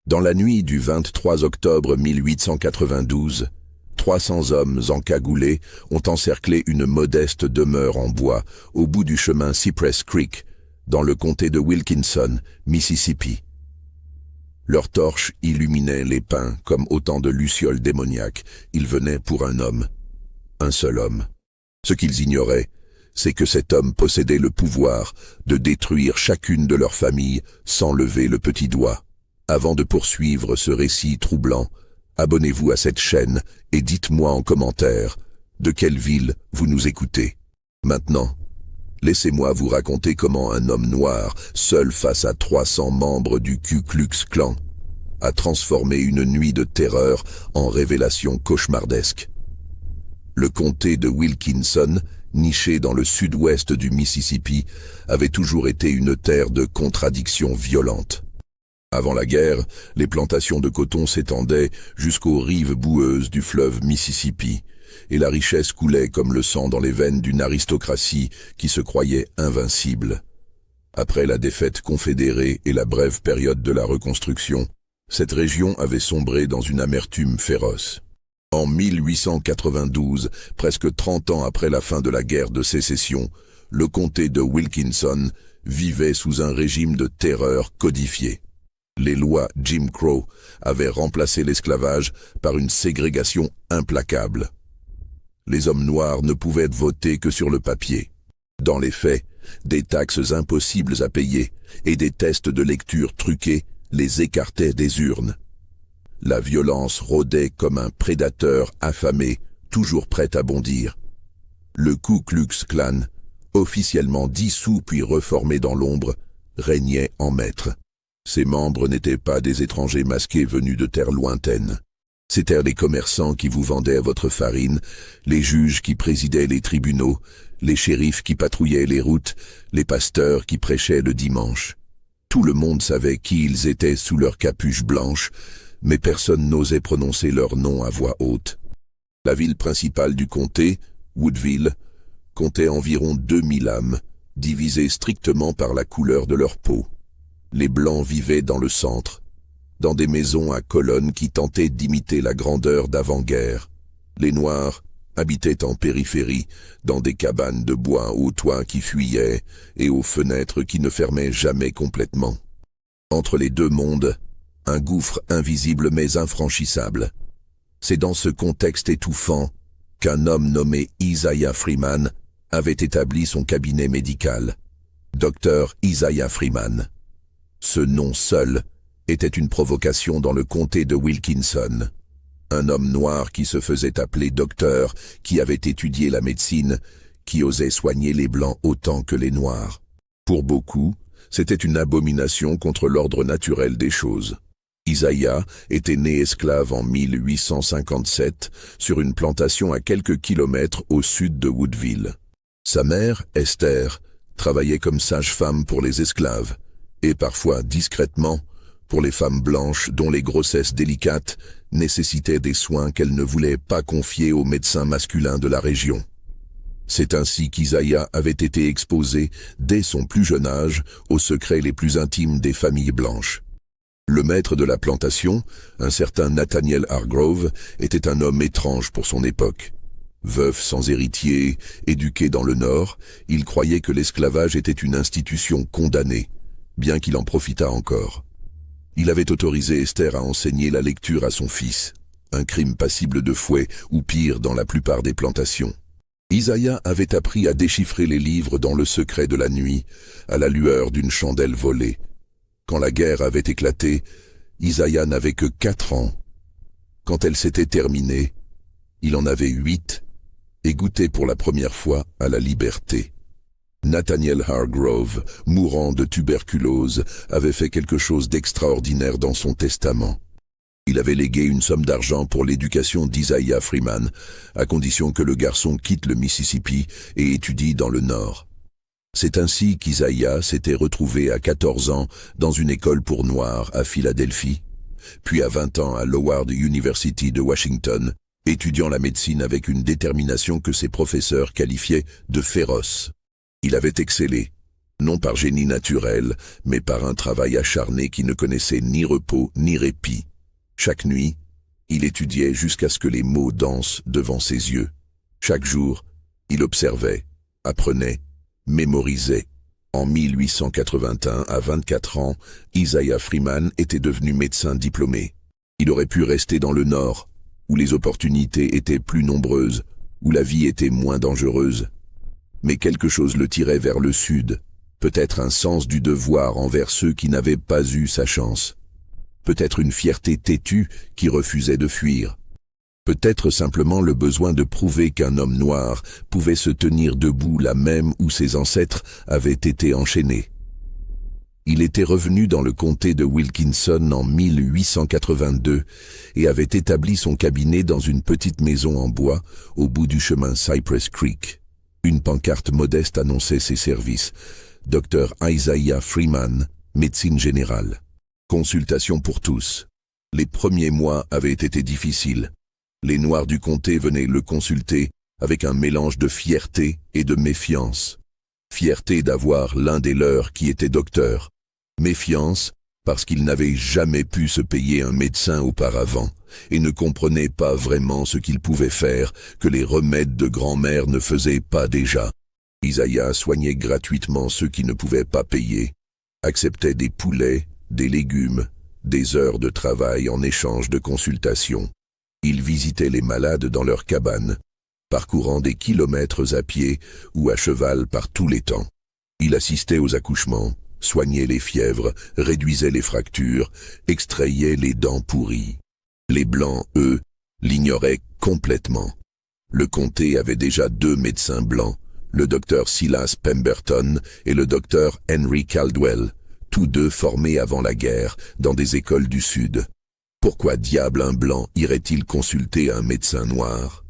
Dans la nuit du 23 octobre 1892, 300 hommes encagoulés ont encerclé une modeste demeure en bois au bout du chemin Cypress Creek, dans le comté de Wilkinson, Mississippi. Leurs torches illuminaient les pins comme autant de lucioles démoniaques. Ils venaient pour un homme, un seul homme. Ce qu'ils ignoraient, c'est que cet homme possédait le pouvoir de détruire chacune de leurs familles sans lever le petit doigt. Avant de poursuivre ce récit troublant, abonnez-vous à cette chaîne et dites-moi en commentaire de quelle ville vous nous écoutez. Maintenant, laissez-moi vous raconter comment un homme noir, seul face à 300 membres du Ku Klux Klan, a transformé une nuit de terreur en révélation cauchemardesque. Le comté de Wilkinson, niché dans le sud-ouest du Mississippi, avait toujours été une terre de contradictions violentes. Avant la guerre, les plantations de coton s'étendaient jusqu'aux rives boueuses du fleuve Mississippi, et la richesse coulait comme le sang dans les veines d'une aristocratie qui se croyait invincible. Après la défaite confédérée et la brève période de la reconstruction, cette région avait sombré dans une amertume féroce. En 1892, presque 30 ans après la fin de la guerre de sécession, le comté de Wilkinson vivait sous un régime de terreur codifié. Les lois Jim Crow avaient remplacé l'esclavage par une ségrégation implacable. Les hommes noirs ne pouvaient voter que sur le papier. Dans les faits, des taxes impossibles à payer et des tests de lecture truqués les écartaient des urnes. La violence rôdait comme un prédateur affamé, toujours prêt à bondir. Le Ku Klux Klan, officiellement dissous puis reformé dans l'ombre, régnait en maître. Ses membres n'étaient pas des étrangers masqués venus de terres lointaines. C'étaient les commerçants qui vous vendaient votre farine, les juges qui présidaient les tribunaux, les shérifs qui patrouillaient les routes, les pasteurs qui prêchaient le dimanche. Tout le monde savait qui ils étaient sous leur capuche blanche, mais personne n'osait prononcer leur nom à voix haute. La ville principale du comté, Woodville, comptait environ 2000 âmes, divisées strictement par la couleur de leur peau. Les Blancs vivaient dans le centre, dans des maisons à colonnes qui tentaient d'imiter la grandeur d'avant-guerre. Les Noirs habitaient en périphérie, dans des cabanes de bois aux toits qui fuyaient et aux fenêtres qui ne fermaient jamais complètement. Entre les deux mondes, un gouffre invisible mais infranchissable. C'est dans ce contexte étouffant qu'un homme nommé Isaiah Freeman avait établi son cabinet médical. Dr Isaiah Freeman. Ce nom seul était une provocation dans le comté de Wilkinson. Un homme noir qui se faisait appeler docteur, qui avait étudié la médecine, qui osait soigner les Blancs autant que les Noirs. Pour beaucoup, c'était une abomination contre l'ordre naturel des choses. Isaiah était né esclave en 1857 sur une plantation à quelques kilomètres au sud de Woodville. Sa mère, Esther, travaillait comme sage-femme pour les esclaves, et parfois discrètement pour les femmes blanches dont les grossesses délicates nécessitaient des soins qu'elles ne voulaient pas confier aux médecins masculins de la région. C'est ainsi qu'Isaiah avait été exposé, dès son plus jeune âge, aux secrets les plus intimes des familles blanches. Le maître de la plantation, un certain Nathaniel Hargrove, était un homme étrange pour son époque. Veuf sans héritier, éduqué dans le Nord, il croyait que l'esclavage était une institution condamnée, bien qu'il en profitât encore. Il avait autorisé Esther à enseigner la lecture à son fils, un crime passible de fouet ou pire dans la plupart des plantations. Isaiah avait appris à déchiffrer les livres dans le secret de la nuit, à la lueur d'une chandelle volée. Quand la guerre avait éclaté, Isaiah n'avait que 4 ans. Quand elle s'était terminée, il en avait 8 et goûtait pour la première fois à la liberté. Nathaniel Hargrove, mourant de tuberculose, avait fait quelque chose d'extraordinaire dans son testament. Il avait légué une somme d'argent pour l'éducation d'Isaiah Freeman, à condition que le garçon quitte le Mississippi et étudie dans le Nord. C'est ainsi qu'Isaiah s'était retrouvé à 14 ans dans une école pour Noirs à Philadelphie, puis à 20 ans à l'Howard University de Washington, étudiant la médecine avec une détermination que ses professeurs qualifiaient de féroce. Il avait excellé, Non par génie naturel, mais par un travail acharné qui ne connaissait ni repos ni répit. Chaque nuit, il étudiait jusqu'à ce que les mots dansent devant ses yeux. Chaque jour, il observait, apprenait, mémorisait. En 1881, à 24 ans, Isaiah Freeman était devenu médecin diplômé. Il aurait pu rester dans le Nord, où les opportunités étaient plus nombreuses, où la vie était moins dangereuse. Mais quelque chose le tirait vers le Sud, peut-être un sens du devoir envers ceux qui n'avaient pas eu sa chance. Peut-être une fierté têtue qui refusait de fuir. Peut-être simplement le besoin de prouver qu'un homme noir pouvait se tenir debout là même où ses ancêtres avaient été enchaînés. Il était revenu dans le comté de Wilkinson en 1882 et avait établi son cabinet dans une petite maison en bois au bout du chemin Cypress Creek. Une pancarte modeste annonçait ses services. Dr Isaiah Freeman, médecine générale. Consultation pour tous. Les premiers mois avaient été difficiles. Les Noirs du comté venaient le consulter avec un mélange de fierté et de méfiance. Fierté d'avoir l'un des leurs qui était docteur. Méfiance parce qu'ils n'avaient jamais pu se payer un médecin auparavant et ne comprenaient pas vraiment ce qu'ils pouvaient faire que les remèdes de grand-mère ne faisaient pas déjà. Isaiah soignait gratuitement ceux qui ne pouvaient pas payer, acceptait des poulets, des légumes, des heures de travail en échange de consultations. Il visitait les malades dans leurs cabanes, parcourant des kilomètres à pied ou à cheval par tous les temps. Il assistait aux accouchements, soignait les fièvres, réduisait les fractures, extrayait les dents pourries. Les Blancs, eux, l'ignoraient complètement. Le comté avait déjà 2 médecins blancs, le docteur Silas Pemberton et le docteur Henry Caldwell, tous 2 formés avant la guerre dans des écoles du Sud. Pourquoi diable un blanc irait-il consulter un médecin noir?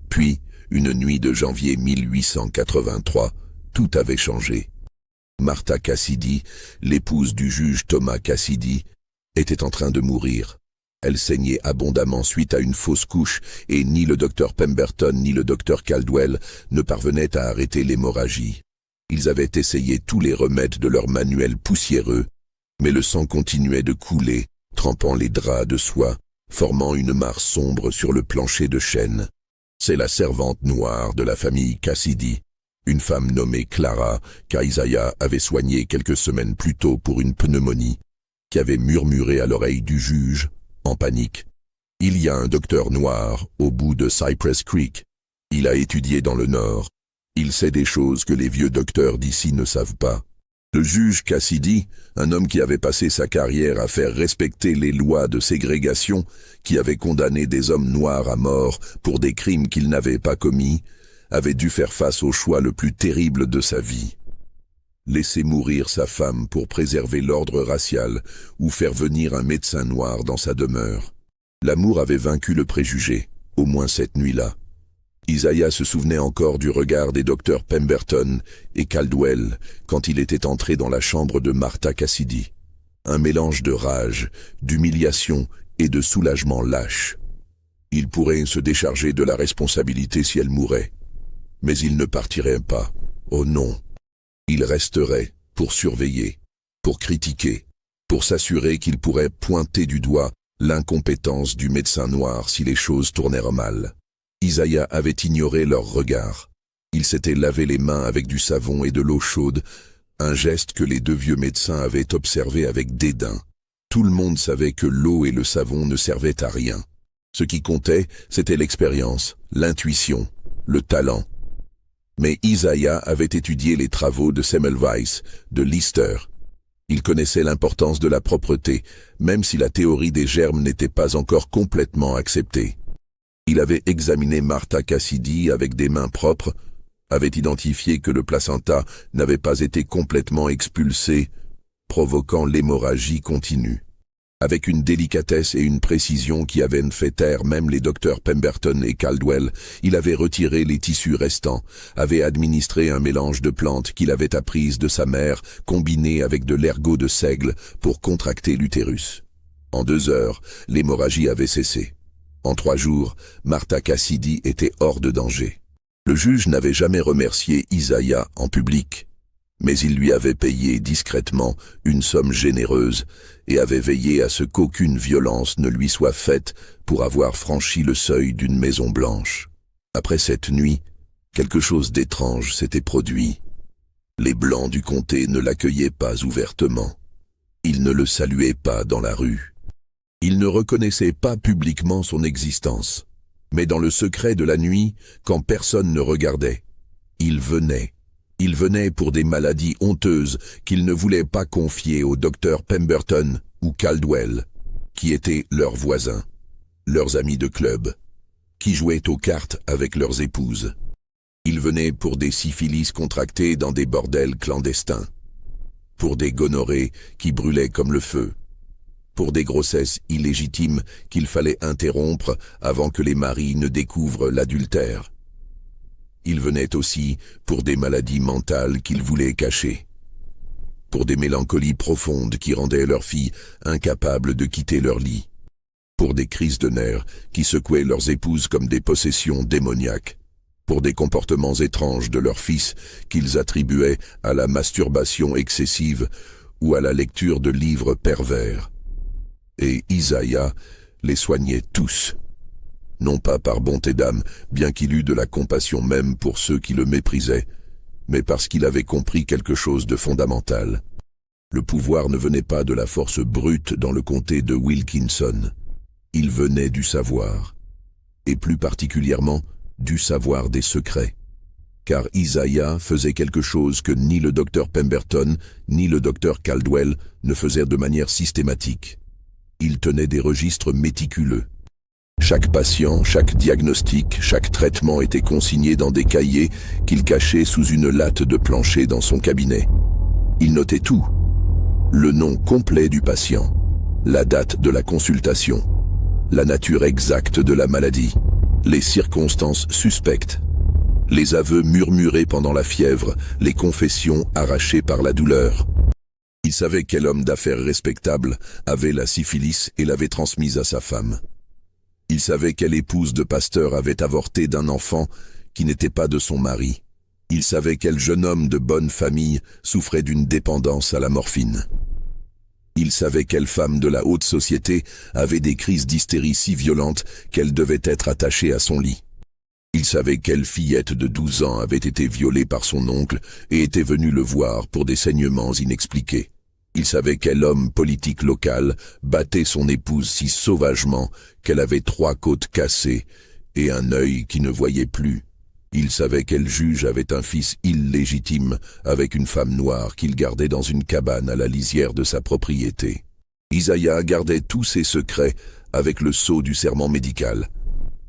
Puis, une nuit de janvier 1883, tout avait changé. Martha Cassidy, l'épouse du juge Thomas Cassidy, était en train de mourir. Elle saignait abondamment suite à une fausse couche et ni le docteur Pemberton ni le docteur Caldwell ne parvenaient à arrêter l'hémorragie. Ils avaient essayé tous les remèdes de leur manuel poussiéreux, mais le sang continuait de couler, trempant les draps de soie, formant une mare sombre sur le plancher de chêne. C'est la servante noire de la famille Cassidy, une femme nommée Clara, qu'Isaiah avait soignée quelques semaines plus tôt pour une pneumonie, qui avait murmuré à l'oreille du juge, en panique. Il y a un docteur noir au bout de Cypress Creek. Il a étudié dans le Nord. Il sait des choses que les vieux docteurs d'ici ne savent pas. Le juge Cassidy, un homme qui avait passé sa carrière à faire respecter les lois de ségrégation, qui avait condamné des hommes noirs à mort pour des crimes qu'ils n'avaient pas commis, avait dû faire face au choix le plus terrible de sa vie. Laisser mourir sa femme pour préserver l'ordre racial ou faire venir un médecin noir dans sa demeure. L'amour avait vaincu le préjugé, au moins cette nuit-là. Isaiah se souvenait encore du regard des docteurs Pemberton et Caldwell quand il était entré dans la chambre de Martha Cassidy. Un mélange de rage, d'humiliation et de soulagement lâche. Il pourrait se décharger de la responsabilité si elle mourait. Mais il ne partirait pas. Oh non. Il resterait pour surveiller, pour critiquer, pour s'assurer qu'il pourrait pointer du doigt l'incompétence du médecin noir si les choses tournèrent mal. Isaiah avait ignoré leur regard. Il s'était lavé les mains avec du savon et de l'eau chaude, un geste que les 2 vieux médecins avaient observé avec dédain. Tout le monde savait que l'eau et le savon ne servaient à rien. Ce qui comptait, c'était l'expérience, l'intuition, le talent. Mais Isaiah avait étudié les travaux de Semmelweis, de Lister. Il connaissait l'importance de la propreté, même si la théorie des germes n'était pas encore complètement acceptée. Il avait examiné Martha Cassidy avec des mains propres, avait identifié que le placenta n'avait pas été complètement expulsé, provoquant l'hémorragie continue. Avec une délicatesse et une précision qui avaient fait taire même les docteurs Pemberton et Caldwell, il avait retiré les tissus restants, avait administré un mélange de plantes qu'il avait apprises de sa mère, combiné avec de l'ergot de seigle pour contracter l'utérus. En 2 heures, l'hémorragie avait cessé. En 3 jours, Martha Cassidy était hors de danger. Le juge n'avait jamais remercié Isaiah en public. Mais il lui avait payé discrètement une somme généreuse et avait veillé à ce qu'aucune violence ne lui soit faite pour avoir franchi le seuil d'une maison blanche. Après cette nuit, quelque chose d'étrange s'était produit. Les Blancs du comté ne l'accueillaient pas ouvertement. Ils ne le saluaient pas dans la rue. Ils ne reconnaissaient pas publiquement son existence. Mais dans le secret de la nuit, quand personne ne regardait, il venait. Il venait pour des maladies honteuses qu'ils ne voulaient pas confier au docteur Pemberton ou Caldwell, qui étaient leurs voisins, leurs amis de club, qui jouaient aux cartes avec leurs épouses. Il venait pour des syphilis contractées dans des bordels clandestins, pour des gonorrhées qui brûlaient comme le feu, pour des grossesses illégitimes qu'il fallait interrompre avant que les maris ne découvrent l'adultère. Il venait aussi pour des maladies mentales qu'il voulait cacher, pour des mélancolies profondes qui rendaient leurs filles incapables de quitter leur lit, pour des crises de nerfs qui secouaient leurs épouses comme des possessions démoniaques, pour des comportements étranges de leurs fils qu'ils attribuaient à la masturbation excessive ou à la lecture de livres pervers. Et Isaiah les soignait tous. Non pas par bonté d'âme, bien qu'il eût de la compassion même pour ceux qui le méprisaient, mais parce qu'il avait compris quelque chose de fondamental. Le pouvoir ne venait pas de la force brute dans le comté de Wilkinson. Il venait du savoir, et plus particulièrement du savoir des secrets. Car Isaiah faisait quelque chose que ni le docteur Pemberton ni le docteur Caldwell ne faisaient de manière systématique. Il tenait des registres méticuleux. Chaque patient, chaque diagnostic, chaque traitement était consigné dans des cahiers qu'il cachait sous une latte de plancher dans son cabinet. Il notait tout. Le nom complet du patient, la date de la consultation, la nature exacte de la maladie, les circonstances suspectes, les aveux murmurés pendant la fièvre, les confessions arrachées par la douleur. Il savait quel homme d'affaires respectable avait la syphilis et l'avait transmise à sa femme. Il savait quelle épouse de pasteur avait avorté d'un enfant qui n'était pas de son mari. Il savait quel jeune homme de bonne famille souffrait d'une dépendance à la morphine. Il savait quelle femme de la haute société avait des crises d'hystérie si violentes qu'elle devait être attachée à son lit. Il savait quelle fillette de 12 ans avait été violée par son oncle et était venue le voir pour des saignements inexpliqués. Il savait quel homme politique local battait son épouse si sauvagement qu'elle avait 3 côtes cassées et un œil qui ne voyait plus. Il savait quel juge avait un fils illégitime avec une femme noire qu'il gardait dans une cabane à la lisière de sa propriété. Isaiah gardait tous ses secrets avec le sceau du serment médical.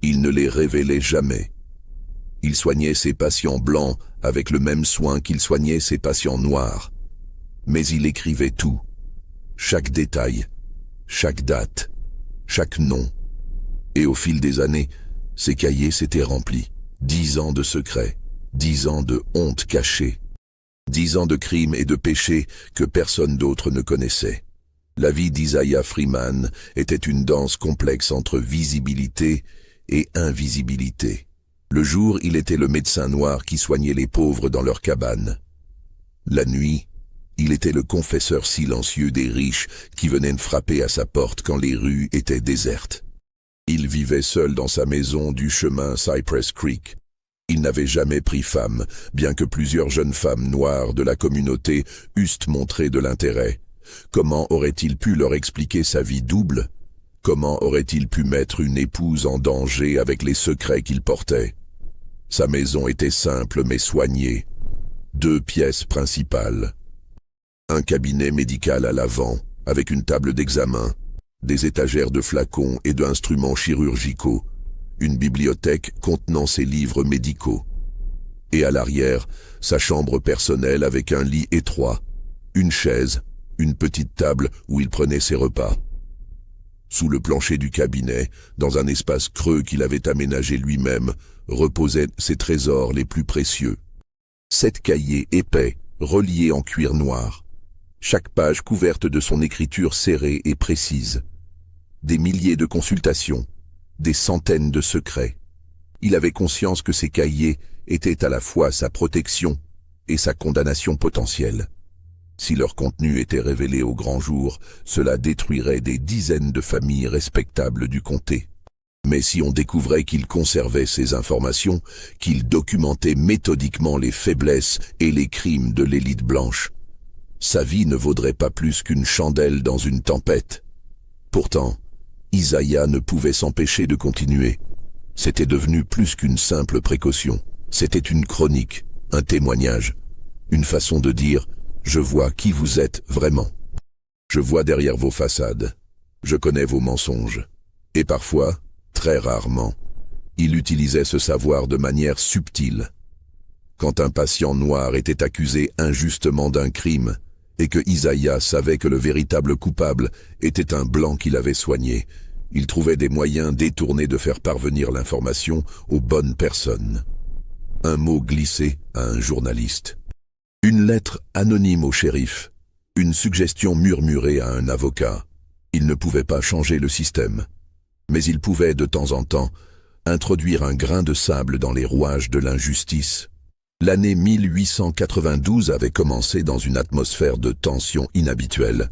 Il ne les révélait jamais. Il soignait ses patients blancs avec le même soin qu'il soignait ses patients noirs. Mais il écrivait tout, chaque détail, chaque date, chaque nom. Et au fil des années, ses cahiers s'étaient remplis. 10 ans de secrets, 10 ans de honte cachée, 10 ans de crimes et de péchés que personne d'autre ne connaissait. La vie d'Isaiah Freeman était une danse complexe entre visibilité et invisibilité. Le jour, il était le médecin noir qui soignait les pauvres dans leur cabane. La nuit, il était le confesseur silencieux des riches qui venaient frapper à sa porte quand les rues étaient désertes. Il vivait seul dans sa maison du chemin Cypress Creek. Il n'avait jamais pris femme, bien que plusieurs jeunes femmes noires de la communauté eussent montré de l'intérêt. Comment aurait-il pu leur expliquer sa vie double? Comment aurait-il pu mettre une épouse en danger avec les secrets qu'il portait? Sa maison était simple mais soignée. 2 pièces principales. Un cabinet médical à l'avant, avec une table d'examen, des étagères de flacons et d'instruments chirurgicaux, une bibliothèque contenant ses livres médicaux. Et à l'arrière, sa chambre personnelle avec un lit étroit, une chaise, une petite table où il prenait ses repas. Sous le plancher du cabinet, dans un espace creux qu'il avait aménagé lui-même, reposaient ses trésors les plus précieux. 7 cahiers épais, reliés en cuir noir. Chaque page couverte de son écriture serrée et précise. Des milliers de consultations, des centaines de secrets. Il avait conscience que ces cahiers étaient à la fois sa protection et sa condamnation potentielle. Si leur contenu était révélé au grand jour, cela détruirait des dizaines de familles respectables du comté. Mais si on découvrait qu'il conservait ces informations, qu'il documentait méthodiquement les faiblesses et les crimes de l'élite blanche, sa vie ne vaudrait pas plus qu'une chandelle dans une tempête. Pourtant, Isaiah ne pouvait s'empêcher de continuer. C'était devenu plus qu'une simple précaution. C'était une chronique, un témoignage, une façon de dire « Je vois qui vous êtes vraiment. Je vois derrière vos façades. Je connais vos mensonges. » Et parfois, très rarement, il utilisait ce savoir de manière subtile. Quand un patient noir était accusé injustement d'un crime, et que Isaiah savait que le véritable coupable était un blanc qu'il avait soigné, il trouvait des moyens détournés de faire parvenir l'information aux bonnes personnes. Un mot glissé à un journaliste. Une lettre anonyme au shérif. Une suggestion murmurée à un avocat. Il ne pouvait pas changer le système. Mais il pouvait, de temps en temps, introduire un grain de sable dans les rouages de l'injustice. L'année 1892 avait commencé dans une atmosphère de tension inhabituelle.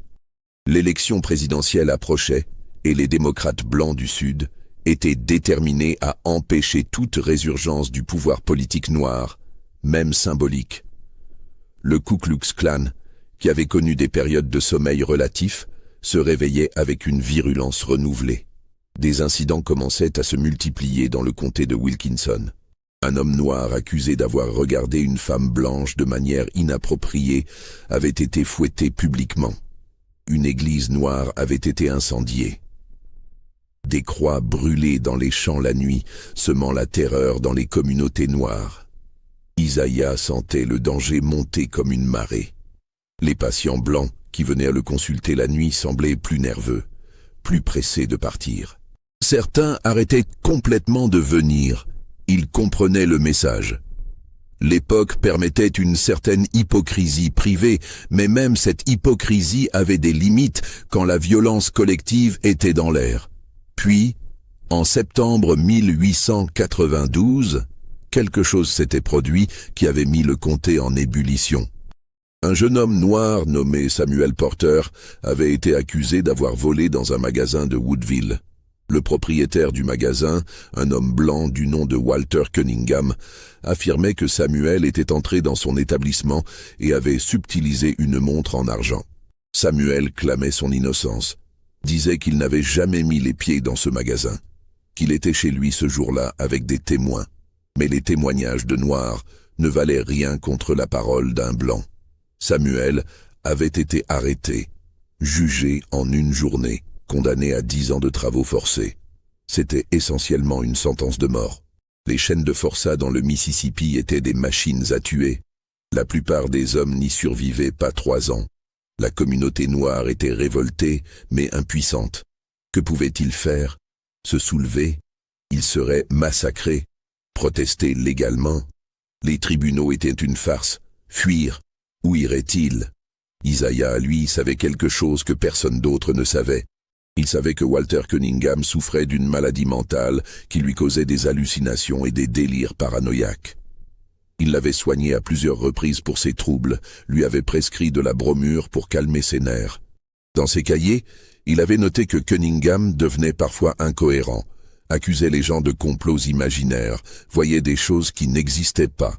L'élection présidentielle approchait et les démocrates blancs du Sud étaient déterminés à empêcher toute résurgence du pouvoir politique noir, même symbolique. Le Ku Klux Klan, qui avait connu des périodes de sommeil relatif, se réveillait avec une virulence renouvelée. Des incidents commençaient à se multiplier dans le comté de Wilkinson. Un homme noir accusé d'avoir regardé une femme blanche de manière inappropriée avait été fouetté publiquement. Une église noire avait été incendiée. Des croix brûlées dans les champs la nuit, semant la terreur dans les communautés noires. Isaiah sentait le danger monter comme une marée. Les patients blancs qui venaient à le consulter la nuit semblaient plus nerveux, plus pressés de partir. Certains arrêtaient complètement de venir. Ils comprenaient le message. L'époque permettait une certaine hypocrisie privée, mais même cette hypocrisie avait des limites quand la violence collective était dans l'air. Puis, en septembre 1892, quelque chose s'était produit qui avait mis le comté en ébullition. Un jeune homme noir nommé Samuel Porter avait été accusé d'avoir volé dans un magasin de Woodville. Le propriétaire du magasin, un homme blanc du nom de Walter Cunningham, affirmait que Samuel était entré dans son établissement et avait subtilisé une montre en argent. Samuel clamait son innocence, disait qu'il n'avait jamais mis les pieds dans ce magasin, qu'il était chez lui ce jour-là avec des témoins. Mais les témoignages de Noirs ne valaient rien contre la parole d'un blanc. Samuel avait été arrêté, jugé en une journée, condamné à 10 ans de travaux forcés. C'était essentiellement une sentence de mort. Les chaînes de forçat dans le Mississippi étaient des machines à tuer. La plupart des hommes n'y survivaient pas 3 ans. La communauté noire était révoltée, mais impuissante. Que pouvait-il faire? Se soulever? Il serait massacré. Protester légalement? Les tribunaux étaient une farce. Fuir? Où irait-il? Isaiah, lui, savait quelque chose que personne d'autre ne savait. Il savait que Walter Cunningham souffrait d'une maladie mentale qui lui causait des hallucinations et des délires paranoïaques. Il l'avait soigné à plusieurs reprises pour ses troubles, lui avait prescrit de la bromure pour calmer ses nerfs. Dans ses cahiers, il avait noté que Cunningham devenait parfois incohérent, accusait les gens de complots imaginaires, voyait des choses qui n'existaient pas.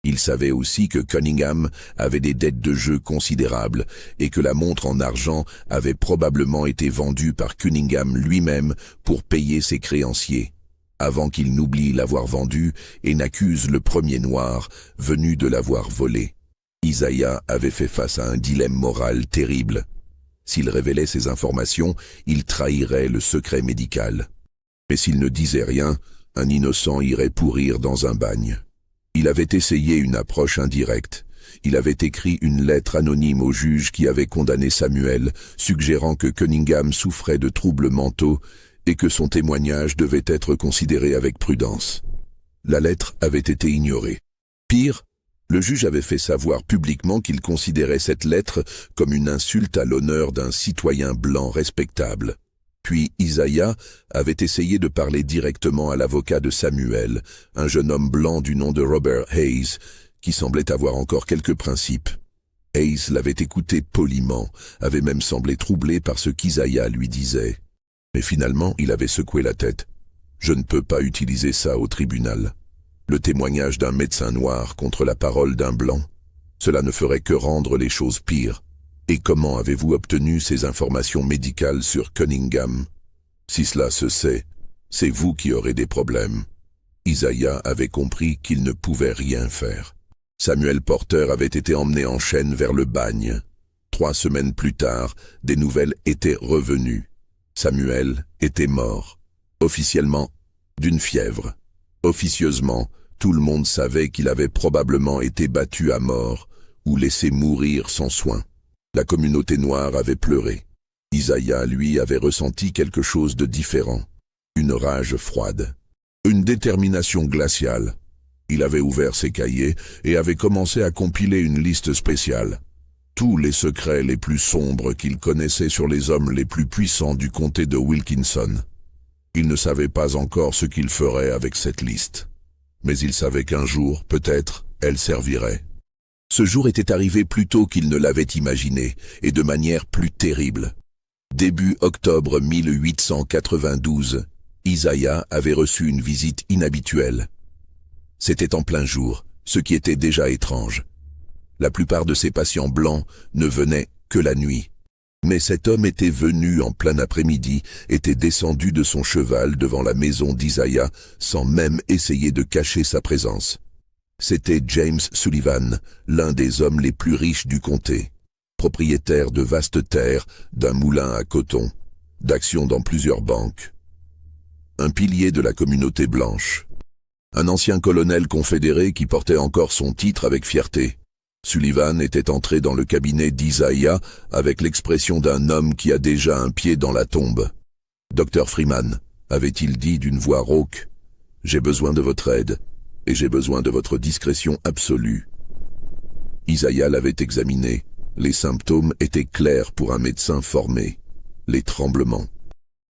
Il savait aussi que Cunningham avait des dettes de jeu considérables et que la montre en argent avait probablement été vendue par Cunningham lui-même pour payer ses créanciers, avant qu'il n'oublie l'avoir vendue et n'accuse le premier noir venu de l'avoir volée. Isaiah avait fait face à un dilemme moral terrible. S'il révélait ces informations, il trahirait le secret médical. Mais s'il ne disait rien, un innocent irait pourrir dans un bagne. Il avait essayé une approche indirecte. Il avait écrit une lettre anonyme au juge qui avait condamné Samuel, suggérant que Cunningham souffrait de troubles mentaux et que son témoignage devait être considéré avec prudence. La lettre avait été ignorée. Pire, le juge avait fait savoir publiquement qu'il considérait cette lettre comme une insulte à l'honneur d'un citoyen blanc respectable. Puis Isaiah avait essayé de parler directement à l'avocat de Samuel, un jeune homme blanc du nom de Robert Hayes, qui semblait avoir encore quelques principes. Hayes l'avait écouté poliment, avait même semblé troublé par ce qu'Isaiah lui disait. Mais finalement, il avait secoué la tête. « Je ne peux pas utiliser ça au tribunal. Le témoignage d'un médecin noir contre la parole d'un blanc, cela ne ferait que rendre les choses pires. Et comment avez-vous obtenu ces informations médicales sur Cunningham? Si cela se sait, c'est vous qui aurez des problèmes. » Isaiah avait compris qu'il ne pouvait rien faire. Samuel Porter avait été emmené en chaîne vers le bagne. 3 semaines plus tard, des nouvelles étaient revenues. Samuel était mort. Officiellement, d'une fièvre. Officieusement, tout le monde savait qu'il avait probablement été battu à mort ou laissé mourir sans soin. La communauté noire avait pleuré. Isaiah, lui, avait ressenti quelque chose de différent. Une rage froide. Une détermination glaciale. Il avait ouvert ses cahiers et avait commencé à compiler une liste spéciale. Tous les secrets les plus sombres qu'il connaissait sur les hommes les plus puissants du comté de Wilkinson. Il ne savait pas encore ce qu'il ferait avec cette liste. Mais il savait qu'un jour, peut-être, elle servirait. Ce jour était arrivé plus tôt qu'il ne l'avait imaginé, et de manière plus terrible. Début octobre 1892, Isaiah avait reçu une visite inhabituelle. C'était en plein jour, ce qui était déjà étrange. La plupart de ses patients blancs ne venaient que la nuit. Mais cet homme était venu en plein après-midi, était descendu de son cheval devant la maison d'Isaiah sans même essayer de cacher sa présence. C'était James Sullivan, l'un des hommes les plus riches du comté, propriétaire de vastes terres, d'un moulin à coton, d'actions dans plusieurs banques. Un pilier de la communauté blanche. Un ancien colonel confédéré qui portait encore son titre avec fierté. Sullivan était entré dans le cabinet d'Isaiah avec l'expression d'un homme qui a déjà un pied dans la tombe. « Dr Freeman, avait-il dit d'une voix rauque, j'ai besoin de votre aide, et j'ai besoin de votre discrétion absolue. » Isaiah l'avait examiné. Les symptômes étaient clairs pour un médecin formé. Les tremblements,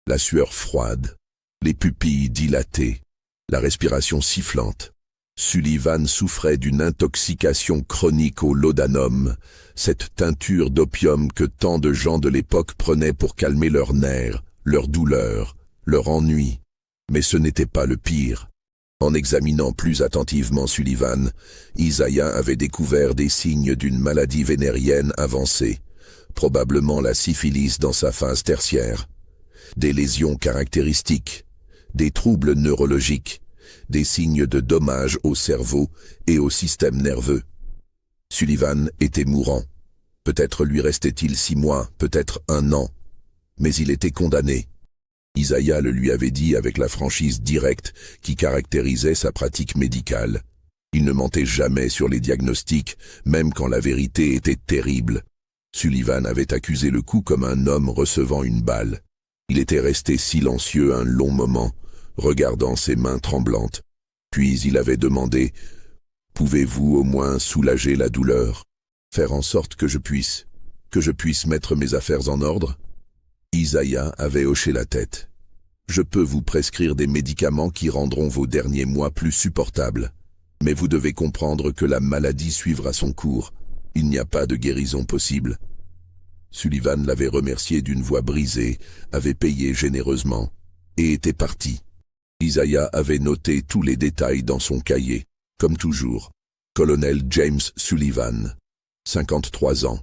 la sueur froide, les pupilles dilatées, la respiration sifflante. Sullivan souffrait d'une intoxication chronique au laudanum, cette teinture d'opium que tant de gens de l'époque prenaient pour calmer leurs nerfs, leurs douleurs, leur ennui. Mais ce n'était pas le pire. En examinant plus attentivement Sullivan, Isaiah avait découvert des signes d'une maladie vénérienne avancée, probablement la syphilis dans sa phase tertiaire. Des lésions caractéristiques, des troubles neurologiques, des signes de dommages au cerveau et au système nerveux. Sullivan était mourant. Peut-être lui restait-il 6 mois, peut-être 1 an. Mais il était condamné. Isaiah le lui avait dit avec la franchise directe qui caractérisait sa pratique médicale. Il ne mentait jamais sur les diagnostics, même quand la vérité était terrible. Sullivan avait accusé le coup comme un homme recevant une balle. Il était resté silencieux un long moment, regardant ses mains tremblantes. Puis il avait demandé « Pouvez-vous au moins soulager la douleur? Faire en sorte que je puisse mettre mes affaires en ordre ?» Isaiah avait hoché la tête. « Je peux vous prescrire des médicaments qui rendront vos derniers mois plus supportables. Mais vous devez comprendre que la maladie suivra son cours. Il n'y a pas de guérison possible. » Sullivan l'avait remercié d'une voix brisée, avait payé généreusement, et était parti. Isaiah avait noté tous les détails dans son cahier. Comme toujours, colonel James Sullivan, 53 ans,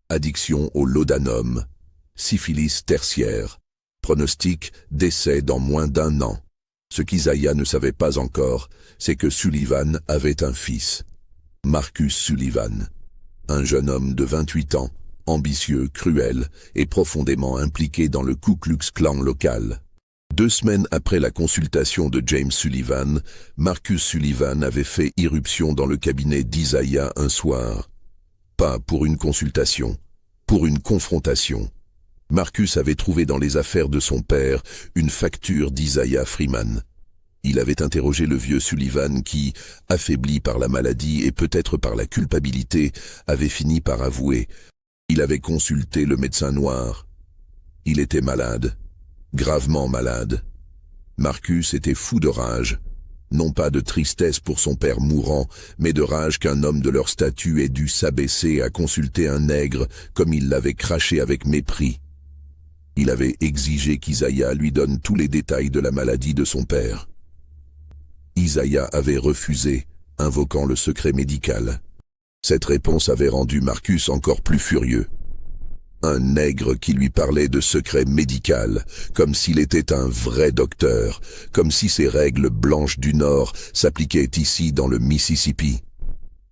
addiction au laudanum, syphilis tertiaire, pronostic décès dans moins d'1 an. Ce qu'Isaiah ne savait pas encore, c'est que Sullivan avait un fils, Marcus Sullivan, un jeune homme de 28 ans, ambitieux, cruel et profondément impliqué dans le Ku Klux Klan local. 2 semaines après la consultation de James Sullivan, Marcus Sullivan avait fait irruption dans le cabinet d'Isaiah un soir. Pas pour une consultation, pour une confrontation. Marcus avait trouvé dans les affaires de son père une facture d'Isaiah Freeman. Il avait interrogé le vieux Sullivan qui, affaibli par la maladie et peut-être par la culpabilité, avait fini par avouer. Il avait consulté le médecin noir. Il était malade. Gravement malade. Marcus était fou de rage. Non pas de tristesse pour son père mourant, mais de rage qu'un homme de leur statut ait dû s'abaisser à consulter un nègre comme il l'avait craché avec mépris. Il avait exigé qu'Isaiah lui donne tous les détails de la maladie de son père. Isaiah avait refusé, invoquant le secret médical. Cette réponse avait rendu Marcus encore plus furieux. Un nègre qui lui parlait de secret médical, comme s'il était un vrai docteur, comme si ces règles blanches du Nord s'appliquaient ici dans le Mississippi.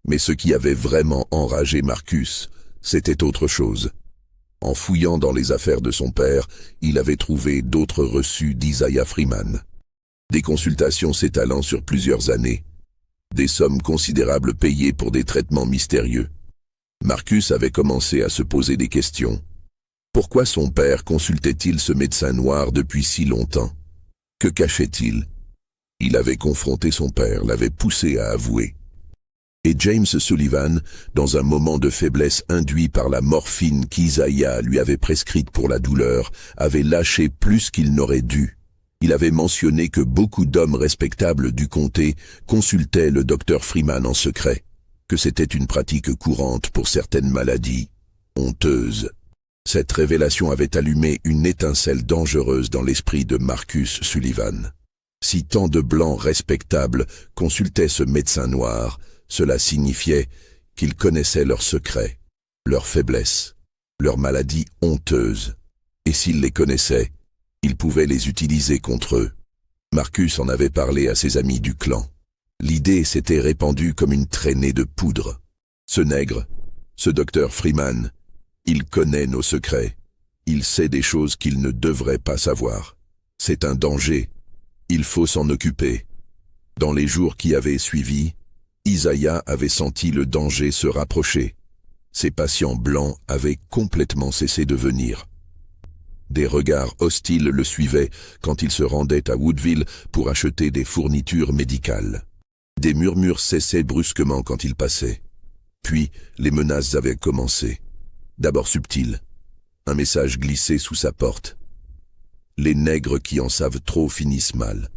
Mais ce qui avait vraiment enragé Marcus, c'était autre chose. En fouillant dans les affaires de son père, il avait trouvé d'autres reçus d'Isaiah Freeman. Des consultations s'étalant sur plusieurs années. Des sommes considérables payées pour des traitements mystérieux. Marcus avait commencé à se poser des questions. Pourquoi son père consultait-il ce médecin noir depuis si longtemps? Que cachait-il? Il avait confronté son père, l'avait poussé à avouer. Et James Sullivan, dans un moment de faiblesse induit par la morphine qu'Isaiah lui avait prescrite pour la douleur, avait lâché plus qu'il n'aurait dû. Il avait mentionné que beaucoup d'hommes respectables du comté consultaient le docteur Freeman en secret, que c'était une pratique courante pour certaines maladies honteuses. Cette révélation avait allumé une étincelle dangereuse dans l'esprit de Marcus Sullivan. Si tant de blancs respectables consultaient ce médecin noir, cela signifiait qu'ils connaissaient leurs secrets, leurs faiblesses, leurs maladies honteuses. Et s'ils les connaissaient, ils pouvaient les utiliser contre eux. Marcus en avait parlé à ses amis du clan. L'idée s'était répandue comme une traînée de poudre. Ce nègre, ce docteur Freeman, il connaît nos secrets. Il sait des choses qu'il ne devrait pas savoir. C'est un danger. Il faut s'en occuper. Dans les jours qui avaient suivi, Isaiah avait senti le danger se rapprocher. Ses patients blancs avaient complètement cessé de venir. Des regards hostiles le suivaient quand il se rendait à Woodville pour acheter des fournitures médicales. Des murmures cessaient brusquement quand il passait. Puis, les menaces avaient commencé. D'abord subtil, un message glissé sous sa porte. Les nègres qui en savent trop finissent mal.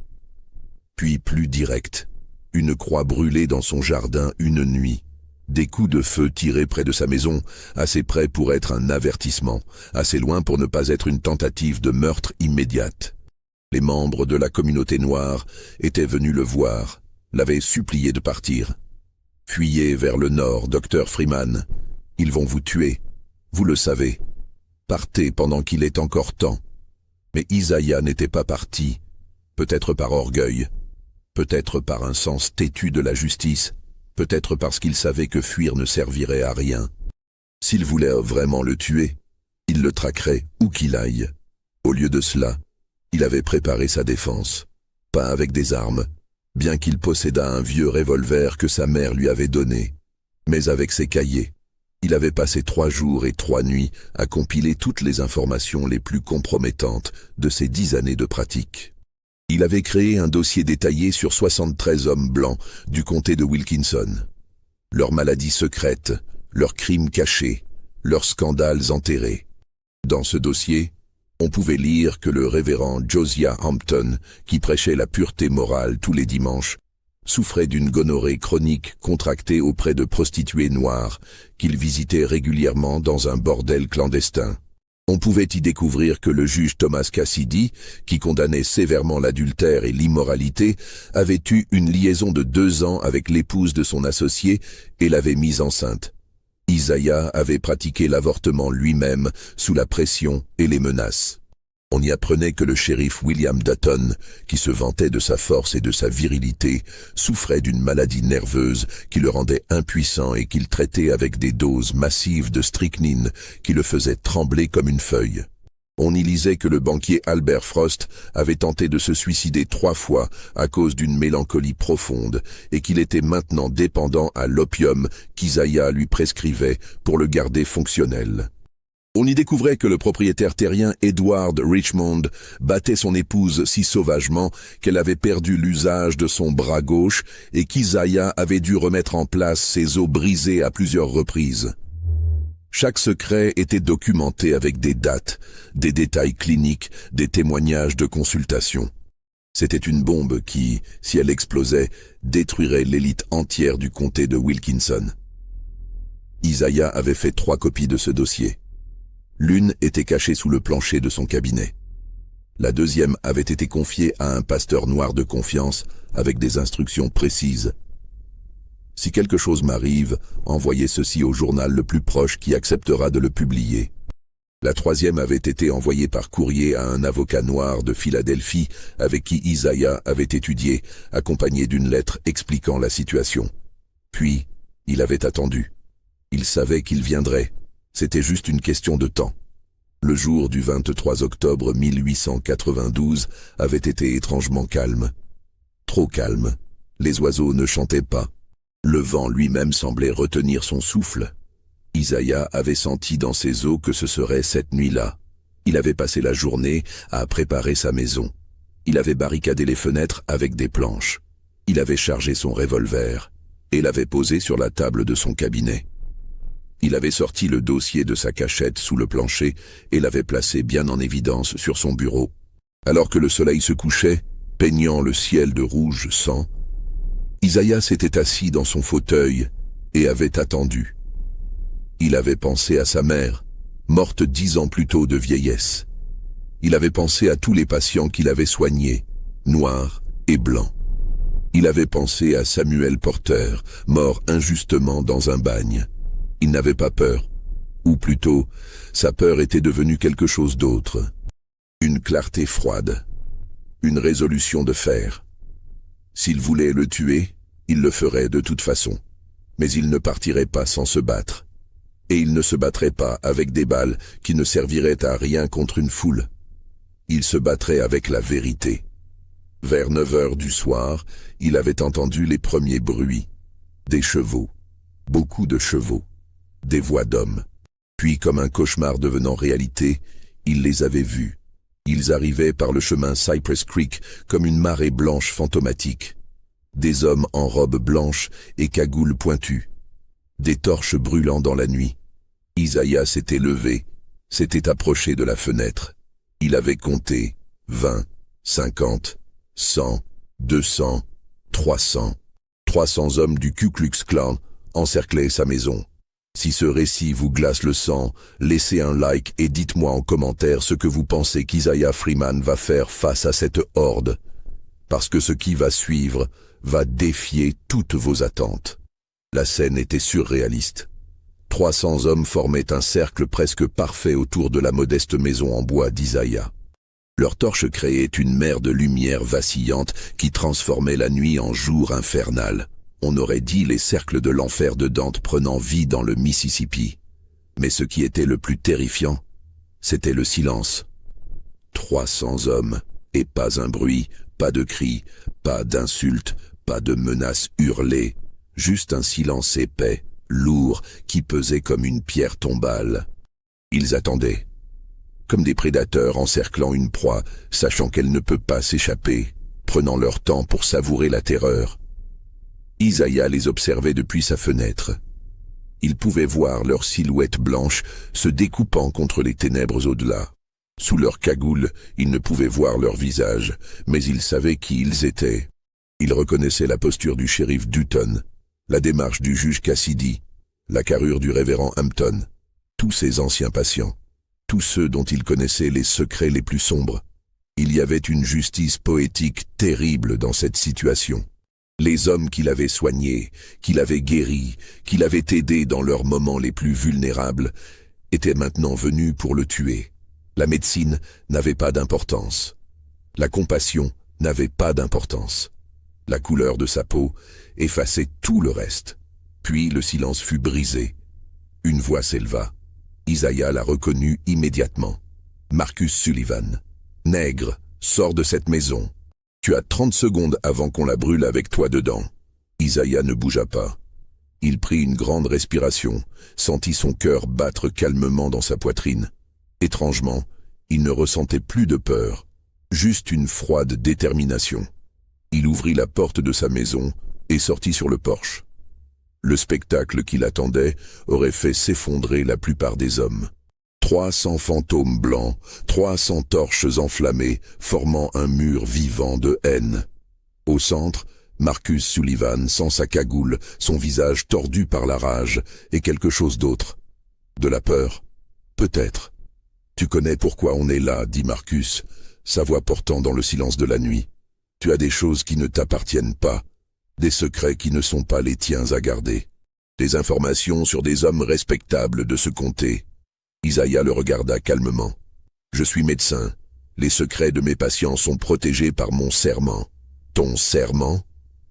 Puis plus direct, une croix brûlée dans son jardin une nuit. Des coups de feu tirés près de sa maison, assez près pour être un avertissement, assez loin pour ne pas être une tentative de meurtre immédiate. Les membres de la communauté noire étaient venus le voir, l'avaient supplié de partir. « Fuyez vers le nord, docteur Freeman. Ils vont vous tuer. Vous le savez. Partez pendant qu'il est encore temps. » Mais Isaiah n'était pas parti, peut-être par orgueil, peut-être par un sens têtu de la justice, peut-être parce qu'il savait que fuir ne servirait à rien. S'il voulait vraiment le tuer, il le traquerait où qu'il aille. Au lieu de cela, il avait préparé sa défense, pas avec des armes, bien qu'il possédât un vieux revolver que sa mère lui avait donné, mais avec ses cahiers. Il avait passé 3 jours et 3 nuits à compiler toutes les informations les plus compromettantes de ses 10 années de pratique. Il avait créé un dossier détaillé sur 73 hommes blancs du comté de Wilkinson. Leurs maladies secrètes, leurs crimes cachés, leurs scandales enterrés. Dans ce dossier, on pouvait lire que le révérend Josiah Hampton, qui prêchait la pureté morale tous les dimanches, souffrait d'une gonorrhée chronique contractée auprès de prostituées noires qu'il visitait régulièrement dans un bordel clandestin. On pouvait y découvrir que le juge Thomas Cassidy, qui condamnait sévèrement l'adultère et l'immoralité, avait eu une liaison de 2 ans avec l'épouse de son associé et l'avait mise enceinte. Isaiah avait pratiqué l'avortement lui-même sous la pression et les menaces. On y apprenait que le shérif William Dutton, qui se vantait de sa force et de sa virilité, souffrait d'une maladie nerveuse qui le rendait impuissant et qu'il traitait avec des doses massives de strychnine qui le faisaient trembler comme une feuille. On y lisait que le banquier Albert Frost avait tenté de se suicider 3 fois à cause d'une mélancolie profonde et qu'il était maintenant dépendant à l'opium qu'Isaiah lui prescrivait pour le garder fonctionnel. On y découvrait que le propriétaire terrien Edward Richmond battait son épouse si sauvagement qu'elle avait perdu l'usage de son bras gauche et qu'Isaiah avait dû remettre en place ses os brisés à plusieurs reprises. Chaque secret était documenté avec des dates, des détails cliniques, des témoignages de consultation. C'était une bombe qui, si elle explosait, détruirait l'élite entière du comté de Wilkinson. Isaiah avait fait 3 copies de ce dossier. L'une était cachée sous le plancher de son cabinet. La deuxième avait été confiée à un pasteur noir de confiance avec des instructions précises. Si quelque chose m'arrive, envoyez ceci au journal le plus proche qui acceptera de le publier. La troisième avait été envoyée par courrier à un avocat noir de Philadelphie avec qui Isaiah avait étudié, accompagné d'une lettre expliquant la situation. Puis, il avait attendu. Il savait qu'il viendrait. C'était juste une question de temps. Le jour du 23 octobre 1892 avait été étrangement calme. Trop calme. Les oiseaux ne chantaient pas. Le vent lui-même semblait retenir son souffle. Isaiah avait senti dans ses os que ce serait cette nuit-là. Il avait passé la journée à préparer sa maison. Il avait barricadé les fenêtres avec des planches. Il avait chargé son revolver et l'avait posé sur la table de son cabinet. Il avait sorti le dossier de sa cachette sous le plancher et l'avait placé bien en évidence sur son bureau. Alors que le soleil se couchait, peignant le ciel de rouge sang, Isaiah s'était assis dans son fauteuil et avait attendu. Il avait pensé à sa mère, morte 10 ans plus tôt de vieillesse. Il avait pensé à tous les patients qu'il avait soignés, noirs et blancs. Il avait pensé à Samuel Porter, mort injustement dans un bagne. Il n'avait pas peur, ou plutôt, sa peur était devenue quelque chose d'autre. Une clarté froide, une résolution de fer. S'il voulait le tuer, il le ferait de toute façon. Mais il ne partirait pas sans se battre. Et il ne se battrait pas avec des balles qui ne serviraient à rien contre une foule. Il se battrait avec la vérité. Vers 9 heures du soir, il avait entendu les premiers bruits. Des chevaux. Beaucoup de chevaux. Des voix d'hommes. Puis, comme un cauchemar devenant réalité, il les avait vus. Ils arrivaient par le chemin Cypress Creek comme une marée blanche fantomatique. Des hommes en robes blanches et cagoules pointues. Des torches brûlant dans la nuit. Isaiah s'était levé, s'était approché de la fenêtre. Il avait compté 20, 50, 100, 200, 300. 300 hommes du Ku Klux Klan encerclaient sa maison. Si ce récit vous glace le sang, laissez un like et dites-moi en commentaire ce que vous pensez qu'Isaiah Freeman va faire face à cette horde. Parce que ce qui va suivre va défier toutes vos attentes. La scène était surréaliste. 300 hommes formaient un cercle presque parfait autour de la modeste maison en bois d'Isaiah. Leurs torches créaient une mer de lumière vacillante qui transformait la nuit en jour infernal. On aurait dit les cercles de l'enfer de Dante prenant vie dans le Mississippi. Mais ce qui était le plus terrifiant, c'était le silence. 300 hommes, et pas un bruit, pas de cris, pas d'insultes, pas de menaces hurlées, juste un silence épais, lourd, qui pesait comme une pierre tombale. Ils attendaient, comme des prédateurs encerclant une proie, sachant qu'elle ne peut pas s'échapper, prenant leur temps pour savourer la terreur. Isaiah les observait depuis sa fenêtre. Il pouvait voir leurs silhouettes blanches se découpant contre les ténèbres au-delà. Sous leur cagoule, il ne pouvait voir leur visage, mais il savait qui ils étaient. Il reconnaissait la posture du shérif Dutton, la démarche du juge Cassidy, la carrure du révérend Hampton, tous ces anciens patients, tous ceux dont il connaissait les secrets les plus sombres. Il y avait une justice poétique terrible dans cette situation. Les hommes qu'il avait soignés, qu'il avait guéris, qu'il avait aidés dans leurs moments les plus vulnérables, étaient maintenant venus pour le tuer. La médecine n'avait pas d'importance. La compassion n'avait pas d'importance. La couleur de sa peau effaçait tout le reste. Puis le silence fut brisé. Une voix s'éleva. Isaiah la reconnut immédiatement. Marcus Sullivan. Nègre, sors de cette maison. Tu as 30 secondes avant qu'on la brûle avec toi dedans. Isaiah ne bougea pas. Il prit une grande respiration, sentit son cœur battre calmement dans sa poitrine. Étrangement, il ne ressentait plus de peur, juste une froide détermination. Il ouvrit la porte de sa maison et sortit sur le porche. Le spectacle qui l'attendait aurait fait s'effondrer la plupart des hommes. 300 fantômes blancs, 300 torches enflammées, formant un mur vivant de haine. Au centre, Marcus Sullivan, sans sa cagoule, son visage tordu par la rage, et quelque chose d'autre. De la peur? Peut-être. Tu connais pourquoi on est là, dit Marcus, sa voix portant dans le silence de la nuit. Tu as des choses qui ne t'appartiennent pas, des secrets qui ne sont pas les tiens à garder, des informations sur des hommes respectables de ce comté. Isaiah le regarda calmement. Je suis médecin. Les secrets de mes patients sont protégés par mon serment. Ton serment?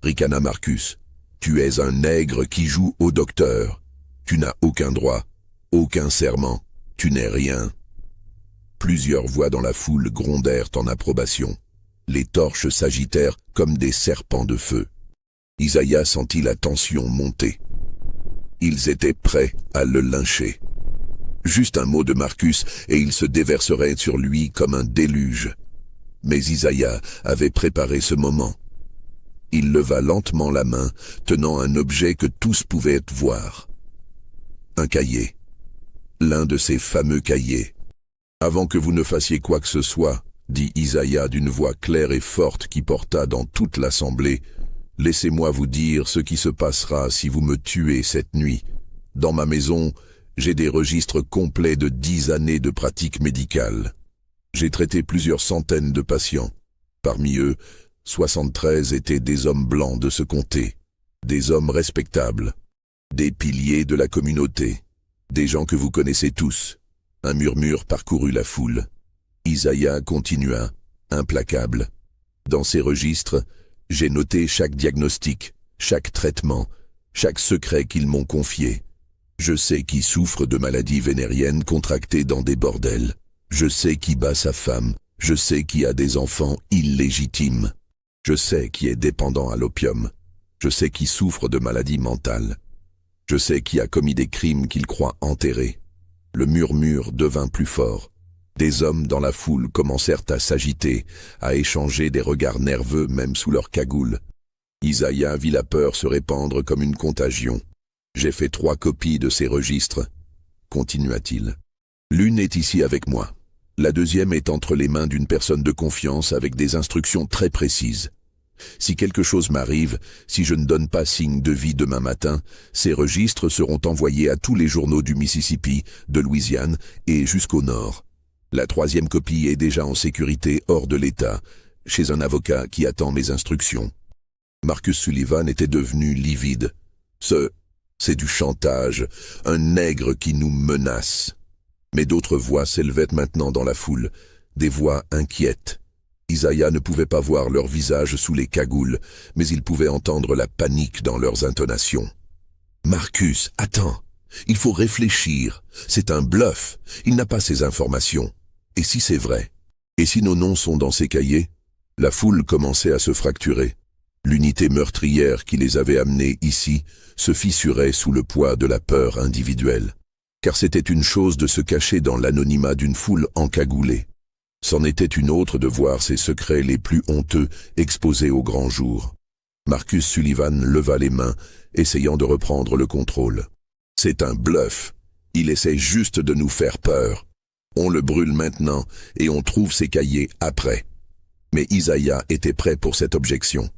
Ricana Marcus. Tu es un nègre qui joue au docteur. Tu n'as aucun droit, aucun serment. Tu n'es rien. Plusieurs voix dans la foule grondèrent en approbation. Les torches s'agitèrent comme des serpents de feu. Isaiah sentit la tension monter. Ils étaient prêts à le lyncher. Juste un mot de Marcus et il se déverserait sur lui comme un déluge. Mais Isaiah avait préparé ce moment. Il leva lentement la main, tenant un objet que tous pouvaient voir. Un cahier. L'un de ces fameux cahiers. Avant que vous ne fassiez quoi que ce soit, dit Isaiah d'une voix claire et forte qui porta dans toute l'assemblée, laissez-moi vous dire ce qui se passera si vous me tuez cette nuit. Dans ma maison, j'ai des registres complets de 10 années de pratique médicale. J'ai traité plusieurs centaines de patients. Parmi eux, 73 étaient des hommes blancs de ce comté, des hommes respectables, des piliers de la communauté, des gens que vous connaissez tous. Un murmure parcourut la foule. Isaiah continua, implacable. Dans ces registres, j'ai noté chaque diagnostic, chaque traitement, chaque secret qu'ils m'ont confié. Je sais qui souffre de maladies vénériennes contractées dans des bordels. Je sais qui bat sa femme. Je sais qui a des enfants illégitimes. Je sais qui est dépendant à l'opium. Je sais qui souffre de maladies mentales. Je sais qui a commis des crimes qu'il croit enterrés. Le murmure devint plus fort. Des hommes dans la foule commencèrent à s'agiter, à échanger des regards nerveux même sous leur cagoule. Isaiah vit la peur se répandre comme une contagion. J'ai fait 3 copies de ces registres, continua-t-il. L'une est ici avec moi. La deuxième est entre les mains d'une personne de confiance avec des instructions très précises. Si quelque chose m'arrive, si je ne donne pas signe de vie demain matin, ces registres seront envoyés à tous les journaux du Mississippi, de Louisiane et jusqu'au nord. La 3e copie est déjà en sécurité hors de l'État, chez un avocat qui attend mes instructions. Marcus Sullivan était devenu livide. C'est du chantage, un nègre qui nous menace. Mais d'autres voix s'élevaient maintenant dans la foule, des voix inquiètes. Isaiah ne pouvait pas voir leurs visages sous les cagoules, mais il pouvait entendre la panique dans leurs intonations. « Marcus, attends, il faut réfléchir, c'est un bluff, il n'a pas ces informations. Et si c'est vrai? Et si nos noms sont dans ces cahiers ?» La foule commençait à se fracturer. L'unité meurtrière qui les avait amenés ici se fissurait sous le poids de la peur individuelle. Car c'était une chose de se cacher dans l'anonymat d'une foule encagoulée. C'en était une autre de voir ses secrets les plus honteux exposés au grand jour. Marcus Sullivan leva les mains, essayant de reprendre le contrôle. « C'est un bluff. Il essaie juste de nous faire peur. On le brûle maintenant et on trouve ses cahiers après. » Mais Isaiah était prêt pour cette objection.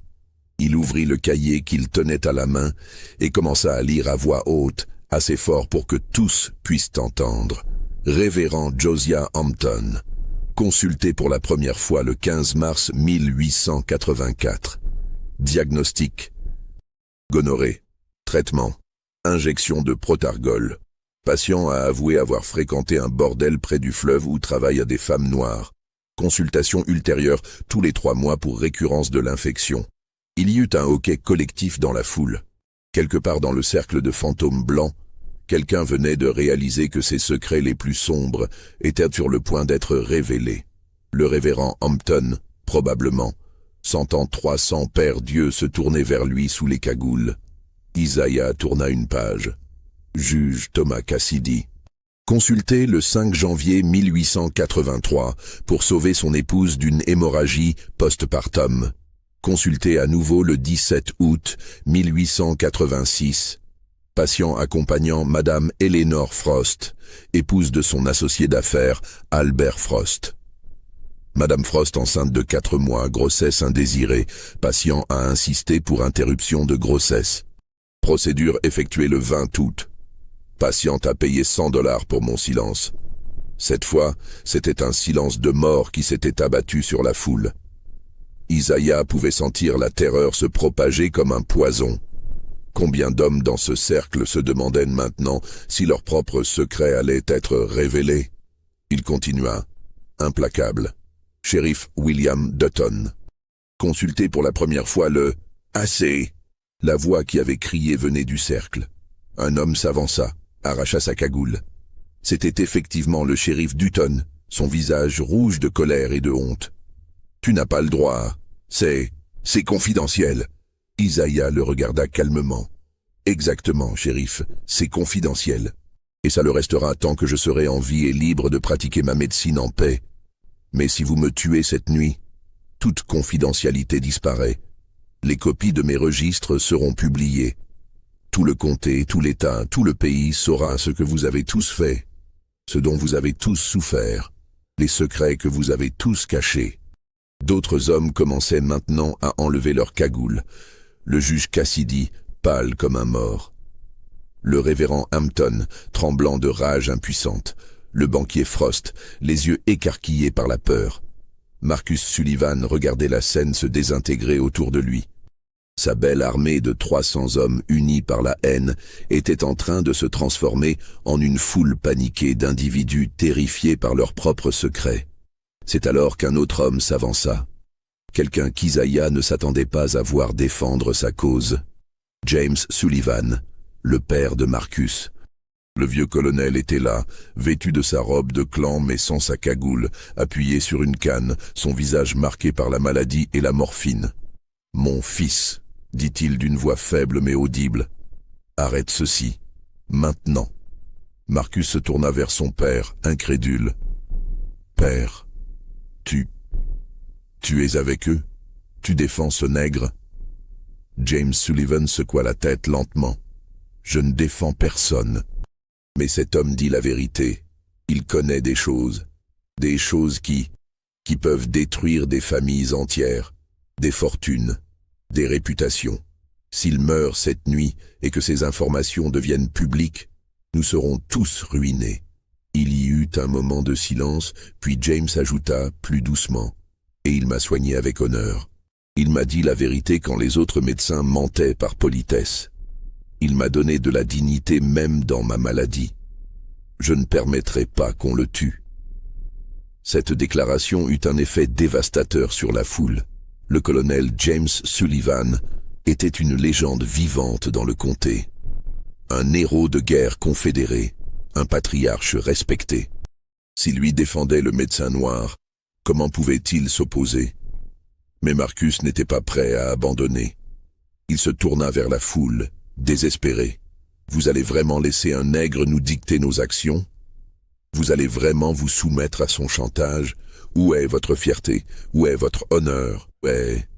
Il ouvrit le cahier qu'il tenait à la main et commença à lire à voix haute, assez fort pour que tous puissent entendre. Révérend Josiah Hampton, consulté pour la première fois le 15 mars 1884. Diagnostic: gonorrhée. Traitement: injection de protargol. Patient a avoué avoir fréquenté un bordel près du fleuve où travaillent des femmes noires. Consultation ultérieure tous les 3 mois pour récurrence de l'infection. Il y eut un hoquet collectif dans la foule. Quelque part dans le cercle de fantômes blancs, quelqu'un venait de réaliser que ses secrets les plus sombres étaient sur le point d'être révélés. Le révérend Hampton, probablement, sentant 300 pères Dieu se tourner vers lui sous les cagoules. Isaiah tourna une page. Juge Thomas Cassidy. Consulté le 5 janvier 1883 pour sauver son épouse d'une hémorragie postpartum. Consulté à nouveau le 17 août 1886. Patient accompagnant Madame Eleanor Frost, épouse de son associé d'affaires Albert Frost. Madame Frost enceinte de 4 mois, grossesse indésirée. Patient a insisté pour interruption de grossesse. Procédure effectuée le 20 août. Patiente a payé $100 pour mon silence. Cette fois, c'était un silence de mort qui s'était abattu sur la foule. Isaiah pouvait sentir la terreur se propager comme un poison. Combien d'hommes dans ce cercle se demandaient maintenant si leur propre secret allait être révélé? Il continua, implacable. Shérif William Dutton. Consulté pour la première fois le « Assez !» La voix qui avait crié venait du cercle. Un homme s'avança, arracha sa cagoule. C'était effectivement le shérif Dutton, son visage rouge de colère et de honte. « Tu n'as pas le droit. C'est confidentiel. » Isaiah le regarda calmement. « Exactement, shérif, c'est confidentiel. Et ça le restera tant que je serai en vie et libre de pratiquer ma médecine en paix. Mais si vous me tuez cette nuit, toute confidentialité disparaît. Les copies de mes registres seront publiées. Tout le comté, tout l'État, tout le pays saura ce que vous avez tous fait, ce dont vous avez tous souffert, les secrets que vous avez tous cachés. » D'autres hommes commençaient maintenant à enlever leurs cagoules. Le juge Cassidy, pâle comme un mort. Le révérend Hampton, tremblant de rage impuissante. Le banquier Frost, les yeux écarquillés par la peur. Marcus Sullivan regardait la scène se désintégrer autour de lui. Sa belle armée de 300 hommes unis par la haine était en train de se transformer en une foule paniquée d'individus terrifiés par leurs propres secrets. C'est alors qu'un autre homme s'avança. Quelqu'un qu'Isaiah ne s'attendait pas à voir défendre sa cause. James Sullivan, le père de Marcus. Le vieux colonel était là, vêtu de sa robe de clan mais sans sa cagoule, appuyé sur une canne, son visage marqué par la maladie et la morphine. « Mon fils », dit-il d'une voix faible mais audible, « arrête ceci, maintenant. » Marcus se tourna vers son père, incrédule. « Père, tu es avec eux? Tu défends ce nègre ?» James Sullivan secoua la tête lentement. « Je ne défends personne. » Mais cet homme dit la vérité. Il connaît des choses qui peuvent détruire des familles entières, des fortunes, des réputations. S'il meurt cette nuit et que ces informations deviennent publiques, nous serons tous ruinés. Il y eut un moment de silence, puis James ajouta plus doucement, « Et il m'a soigné avec honneur. Il m'a dit la vérité quand les autres médecins mentaient par politesse. Il m'a donné de la dignité même dans ma maladie. Je ne permettrai pas qu'on le tue. » Cette déclaration eut un effet dévastateur sur la foule. Le colonel James Sullivan était une légende vivante dans le comté. Un héros de guerre confédéré, un patriarche respecté. S'il lui défendait le médecin noir, comment pouvait-il s'opposer? Mais Marcus n'était pas prêt à abandonner. Il se tourna vers la foule, désespéré. « Vous allez vraiment laisser un nègre nous dicter nos actions? Vous allez vraiment vous soumettre à son chantage? Où est votre fierté? Où est votre honneur? Où est... »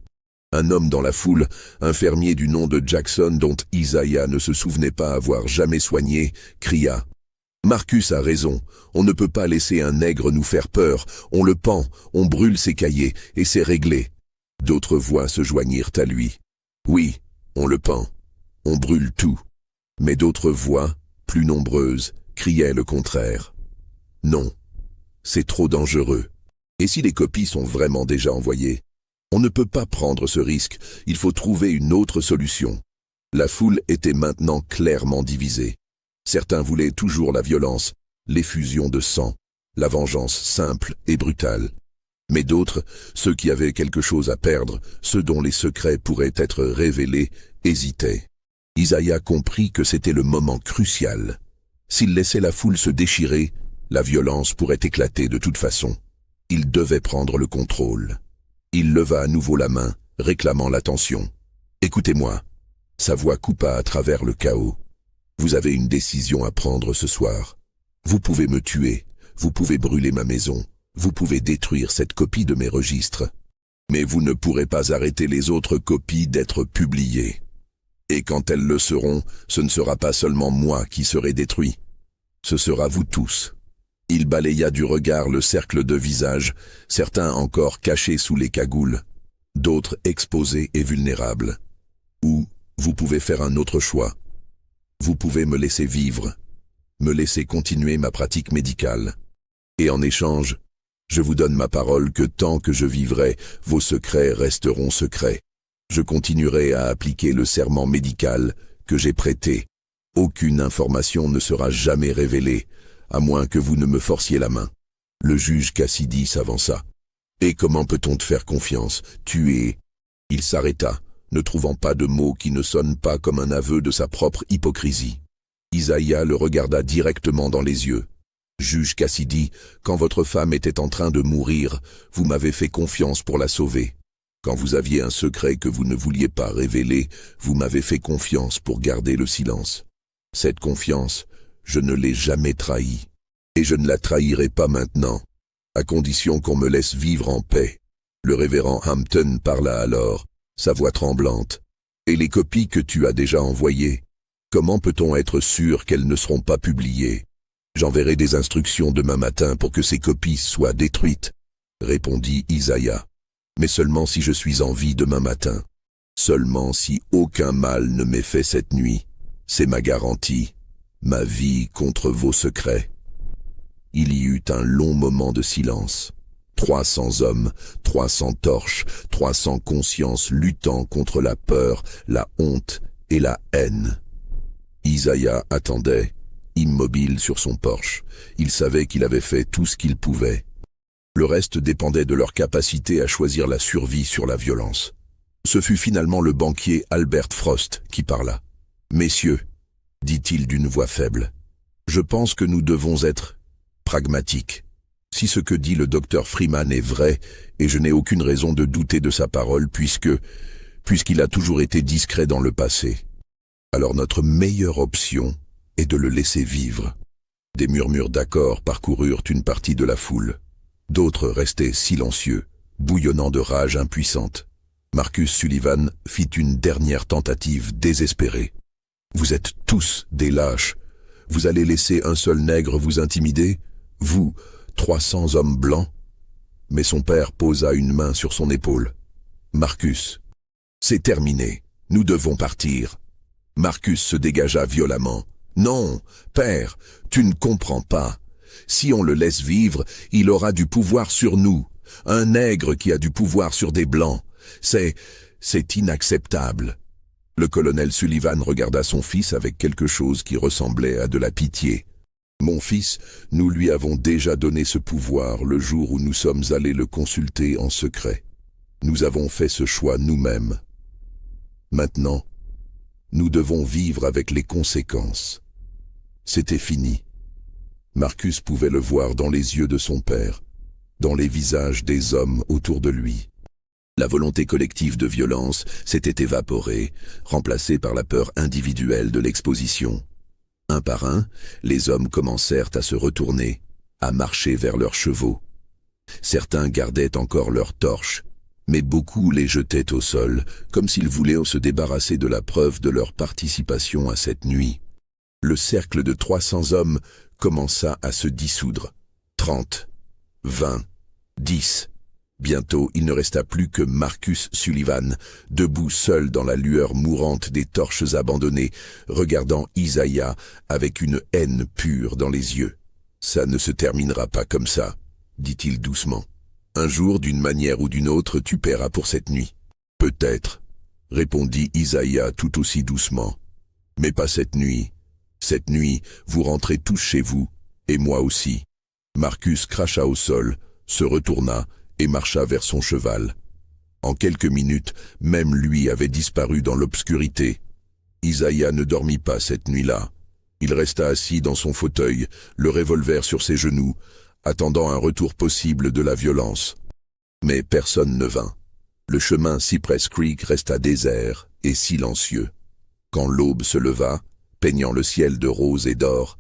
Un homme dans la foule, un fermier du nom de Jackson dont Isaiah ne se souvenait pas avoir jamais soigné, cria « Marcus a raison, on ne peut pas laisser un nègre nous faire peur, on le pend, on brûle ses cahiers, et c'est réglé. » D'autres voix se joignirent à lui. « Oui, on le pend, on brûle tout. » Mais d'autres voix, plus nombreuses, criaient le contraire. « Non, c'est trop dangereux. Et si les copies sont vraiment déjà envoyées? On ne peut pas prendre ce risque, il faut trouver une autre solution. » La foule était maintenant clairement divisée. Certains voulaient toujours la violence, l'effusion de sang, la vengeance simple et brutale. Mais d'autres, ceux qui avaient quelque chose à perdre, ceux dont les secrets pourraient être révélés, hésitaient. Isaiah comprit que c'était le moment crucial. S'il laissait la foule se déchirer, la violence pourrait éclater de toute façon. Il devait prendre le contrôle. Il leva à nouveau la main, réclamant l'attention. « Écoutez-moi. » Sa voix coupa à travers le chaos. « Vous avez une décision à prendre ce soir. Vous pouvez me tuer, vous pouvez brûler ma maison, vous pouvez détruire cette copie de mes registres. Mais vous ne pourrez pas arrêter les autres copies d'être publiées. Et quand elles le seront, ce ne sera pas seulement moi qui serai détruit. Ce sera vous tous. » Il balaya du regard le cercle de visages, certains encore cachés sous les cagoules, d'autres exposés et vulnérables. Ou, vous pouvez faire un autre choix. Vous pouvez me laisser vivre, me laisser continuer ma pratique médicale. Et en échange, je vous donne ma parole que tant que je vivrai, vos secrets resteront secrets. Je continuerai à appliquer le serment médical que j'ai prêté. Aucune information ne sera jamais révélée, à moins que vous ne me forciez la main. Le juge Cassidy s'avança. « Et comment peut-on te faire confiance? Tu es... » Il s'arrêta, ne trouvant pas de mots qui ne sonnent pas comme un aveu de sa propre hypocrisie. Isaiah le regarda directement dans les yeux. « Juge Cassidy, quand votre femme était en train de mourir, vous m'avez fait confiance pour la sauver. Quand vous aviez un secret que vous ne vouliez pas révéler, vous m'avez fait confiance pour garder le silence. Cette confiance, je ne l'ai jamais trahie. Et je ne la trahirai pas maintenant, à condition qu'on me laisse vivre en paix. » Le révérend Hampton parla alors, sa voix tremblante. « Et les copies que tu as déjà envoyées, comment peut-on être sûr qu'elles ne seront pas publiées? J'enverrai des instructions demain matin pour que ces copies soient détruites, » répondit Isaiah. « Mais seulement si je suis en vie demain matin. Seulement si aucun mal ne m'est fait cette nuit. C'est ma garantie. Ma vie contre vos secrets. » Il y eut un long moment de silence. 300 hommes, 300 torches, 300 consciences luttant contre la peur, la honte et la haine. Isaiah attendait, immobile sur son porche. Il savait qu'il avait fait tout ce qu'il pouvait. Le reste dépendait de leur capacité à choisir la survie sur la violence. Ce fut finalement le banquier Albert Frost qui parla. « Messieurs, » dit-il d'une voix faible, « je pense que nous devons être pragmatiques. Si ce que dit le docteur Freeman est vrai, et je n'ai aucune raison de douter de sa parole puisqu'il a toujours été discret dans le passé, alors notre meilleure option est de le laisser vivre. » Des murmures d'accord parcoururent une partie de la foule. D'autres restaient silencieux, bouillonnant de rage impuissante. Marcus Sullivan fit une dernière tentative désespérée. « Vous êtes tous des lâches. Vous allez laisser un seul nègre vous intimider? Vous, 300 hommes blancs ?» Mais son père posa une main sur son épaule. « Marcus, c'est terminé. Nous devons partir. » Marcus se dégagea violemment. « Non, père, tu ne comprends pas. Si on le laisse vivre, il aura du pouvoir sur nous. Un nègre qui a du pouvoir sur des blancs. C'est inacceptable. » Le colonel Sullivan regarda son fils avec quelque chose qui ressemblait à de la pitié. « Mon fils, nous lui avons déjà donné ce pouvoir le jour où nous sommes allés le consulter en secret. Nous avons fait ce choix nous-mêmes. Maintenant, nous devons vivre avec les conséquences. » C'était fini. Marcus pouvait le voir dans les yeux de son père, dans les visages des hommes autour de lui. La volonté collective de violence s'était évaporée, remplacée par la peur individuelle de l'exposition. Un par un, les hommes commencèrent à se retourner, à marcher vers leurs chevaux. Certains gardaient encore leurs torches, mais beaucoup les jetaient au sol, comme s'ils voulaient se débarrasser de la preuve de leur participation à cette nuit. Le cercle de 300 hommes commença à se dissoudre. 30, 20, 10... Bientôt, il ne resta plus que Marcus Sullivan, debout seul dans la lueur mourante des torches abandonnées, regardant Isaiah avec une haine pure dans les yeux. « Ça ne se terminera pas comme ça, » dit-il doucement. « Un jour, d'une manière ou d'une autre, tu paieras pour cette nuit. »« Peut-être, » répondit Isaiah tout aussi doucement. « Mais pas cette nuit. Cette nuit, vous rentrez tous chez vous, et moi aussi. » Marcus cracha au sol, se retourna, et marcha vers son cheval. En quelques minutes, même lui avait disparu dans l'obscurité. Isaiah ne dormit pas cette nuit-là. Il resta assis dans son fauteuil, le revolver sur ses genoux, attendant un retour possible de la violence. Mais personne ne vint. Le chemin Cypress Creek resta désert et silencieux. Quand l'aube se leva, peignant le ciel de rose et d'or,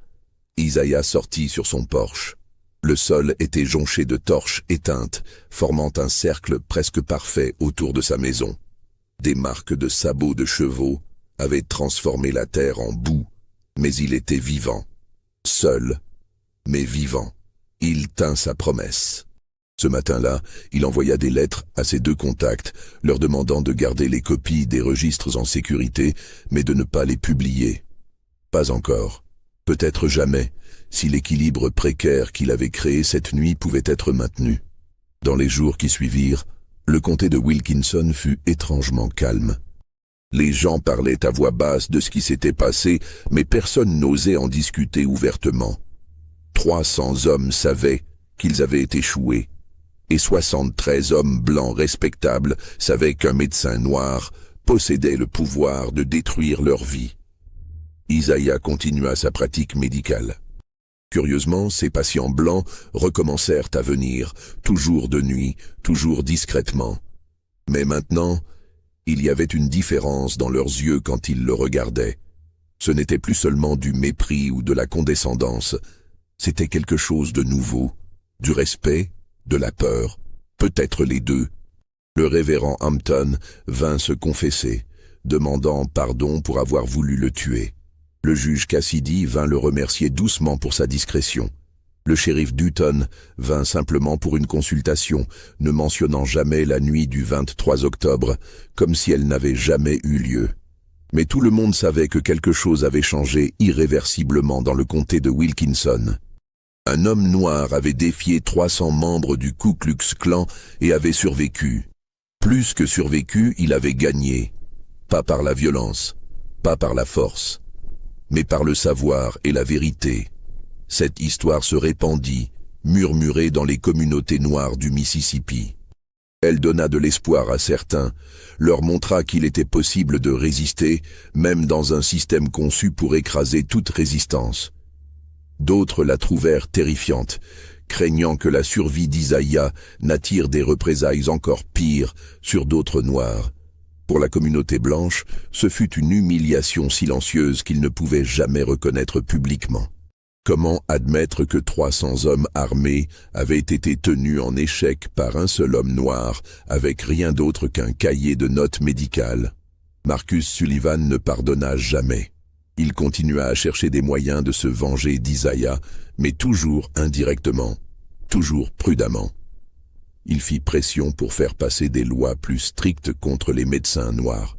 Isaiah sortit sur son porche. Le sol était jonché de torches éteintes, formant un cercle presque parfait autour de sa maison. Des marques de sabots de chevaux, avait transformé la terre en boue, mais il était vivant. Seul, mais vivant. Il tint sa promesse. Ce matin-là, il envoya des lettres à ses 2 contacts, leur demandant de garder les copies des registres en sécurité, mais de ne pas les publier. Pas encore. Peut-être jamais, si l'équilibre précaire qu'il avait créé cette nuit pouvait être maintenu. Dans les jours qui suivirent, le comté de Wilkinson fut étrangement calme. Les gens parlaient à voix basse de ce qui s'était passé, mais personne n'osait en discuter ouvertement. 300 hommes savaient qu'ils avaient échoué, et 73 hommes blancs respectables savaient qu'un médecin noir possédait le pouvoir de détruire leur vie. Isaiah continua sa pratique médicale. Curieusement, ces patients blancs recommencèrent à venir, toujours de nuit, toujours discrètement. Mais maintenant, il y avait une différence dans leurs yeux quand ils le regardaient. Ce n'était plus seulement du mépris ou de la condescendance, c'était quelque chose de nouveau, du respect, de la peur, peut-être les deux. Le révérend Hampton vint se confesser, demandant pardon pour avoir voulu le tuer. Le juge Cassidy vint le remercier doucement pour sa discrétion. Le shérif Dutton vint simplement pour une consultation, ne mentionnant jamais la nuit du 23 octobre, comme si elle n'avait jamais eu lieu. Mais tout le monde savait que quelque chose avait changé irréversiblement dans le comté de Wilkinson. Un homme noir avait défié 300 membres du Ku Klux Klan et avait survécu. Plus que survécu, il avait gagné. Pas par la violence, pas par la force, mais par le savoir et la vérité. Cette histoire se répandit, murmurée dans les communautés noires du Mississippi. Elle donna de l'espoir à certains, leur montra qu'il était possible de résister, même dans un système conçu pour écraser toute résistance. D'autres la trouvèrent terrifiante, craignant que la survie d'Isaiah n'attire des représailles encore pires sur d'autres noirs. Pour la communauté blanche, ce fut une humiliation silencieuse qu'ils ne pouvaient jamais reconnaître publiquement. Comment admettre que 300 hommes armés avaient été tenus en échec par un seul homme noir, avec rien d'autre qu'un cahier de notes médicales? Marcus Sullivan ne pardonna jamais. Il continua à chercher des moyens de se venger d'Isaiah, mais toujours indirectement, toujours prudemment. Il fit pression pour faire passer des lois plus strictes contre les médecins noirs.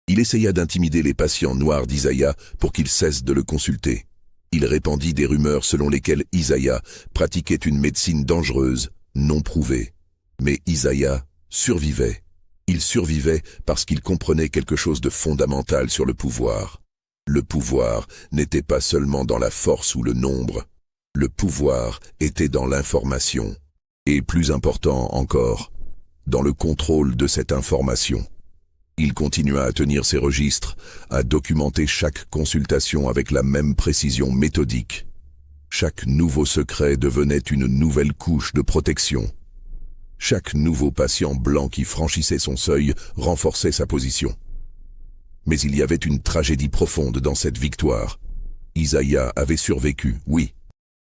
Il essaya d'intimider les patients noirs d'Isaiah pour qu'ils cessent de le consulter. Il répandit des rumeurs selon lesquelles Isaiah pratiquait une médecine dangereuse, non prouvée. Mais Isaiah survivait. Il survivait parce qu'il comprenait quelque chose de fondamental sur le pouvoir. Le pouvoir n'était pas seulement dans la force ou le nombre. Le pouvoir était dans l'information. Et plus important encore, dans le contrôle de cette information. Il continua à tenir ses registres, à documenter chaque consultation avec la même précision méthodique. Chaque nouveau secret devenait une nouvelle couche de protection. Chaque nouveau patient blanc qui franchissait son seuil renforçait sa position. Mais il y avait une tragédie profonde dans cette victoire. Isaiah avait survécu, oui,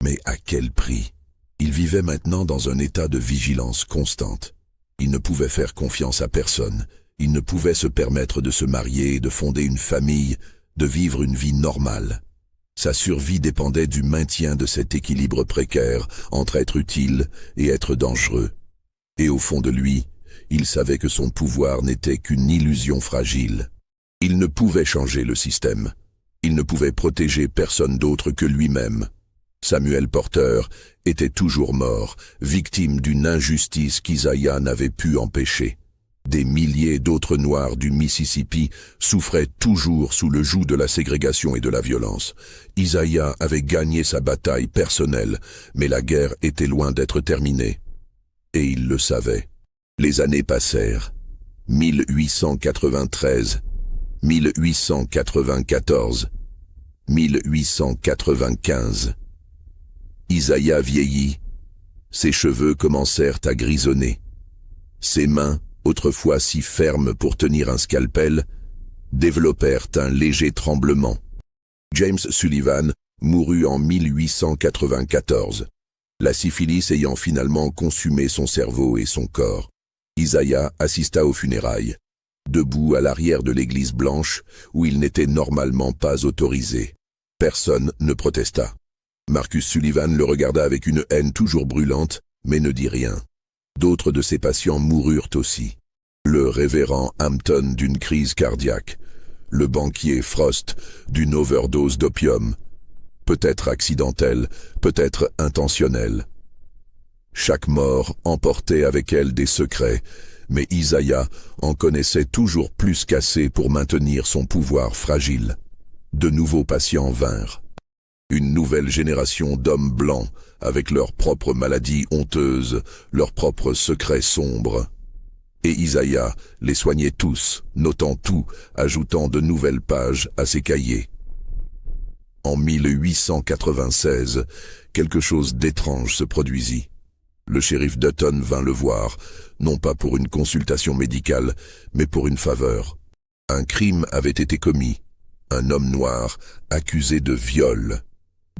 mais à quel prix? Il vivait maintenant dans un état de vigilance constante. Il ne pouvait faire confiance à personne. Il ne pouvait se permettre de se marier, de fonder une famille, de vivre une vie normale. Sa survie dépendait du maintien de cet équilibre précaire entre être utile et être dangereux. Et au fond de lui, il savait que son pouvoir n'était qu'une illusion fragile. Il ne pouvait changer le système. Il ne pouvait protéger personne d'autre que lui-même. Samuel Porter était toujours mort, victime d'une injustice qu'Isaiah n'avait pu empêcher. Des milliers d'autres Noirs du Mississippi souffraient toujours sous le joug de la ségrégation et de la violence. Isaiah avait gagné sa bataille personnelle, mais la guerre était loin d'être terminée. Et il le savait. Les années passèrent. 1893, 1894, 1895. Isaiah vieillit. Ses cheveux commencèrent à grisonner. Ses mains, autrefois si fermes pour tenir un scalpel, développèrent un léger tremblement. James Sullivan mourut en 1894, la syphilis ayant finalement consumé son cerveau et son corps. Isaiah assista aux funérailles. debout à l'arrière de l'église blanche, où il n'était normalement pas autorisé. Personne ne protesta. Marcus Sullivan le regarda avec une haine toujours brûlante, mais ne dit rien. D'autres de ses patients moururent aussi. Le révérend Hampton d'une crise cardiaque, le banquier Frost d'une overdose d'opium, peut-être accidentelle, peut-être intentionnelle. Chaque mort emportait avec elle des secrets, mais Isaiah en connaissait toujours plus qu'assez pour maintenir son pouvoir fragile. De nouveaux patients vinrent. Une nouvelle génération d'hommes blancs, avec leurs propres maladies honteuses, leurs propres secrets sombres. Et Isaiah les soignait tous, notant tout, ajoutant de nouvelles pages à ses cahiers. En 1896, quelque chose d'étrange se produisit. Le shérif Dutton vint le voir, non pas pour une consultation médicale, mais pour une faveur. Un crime avait été commis. Un homme noir accusé de viol.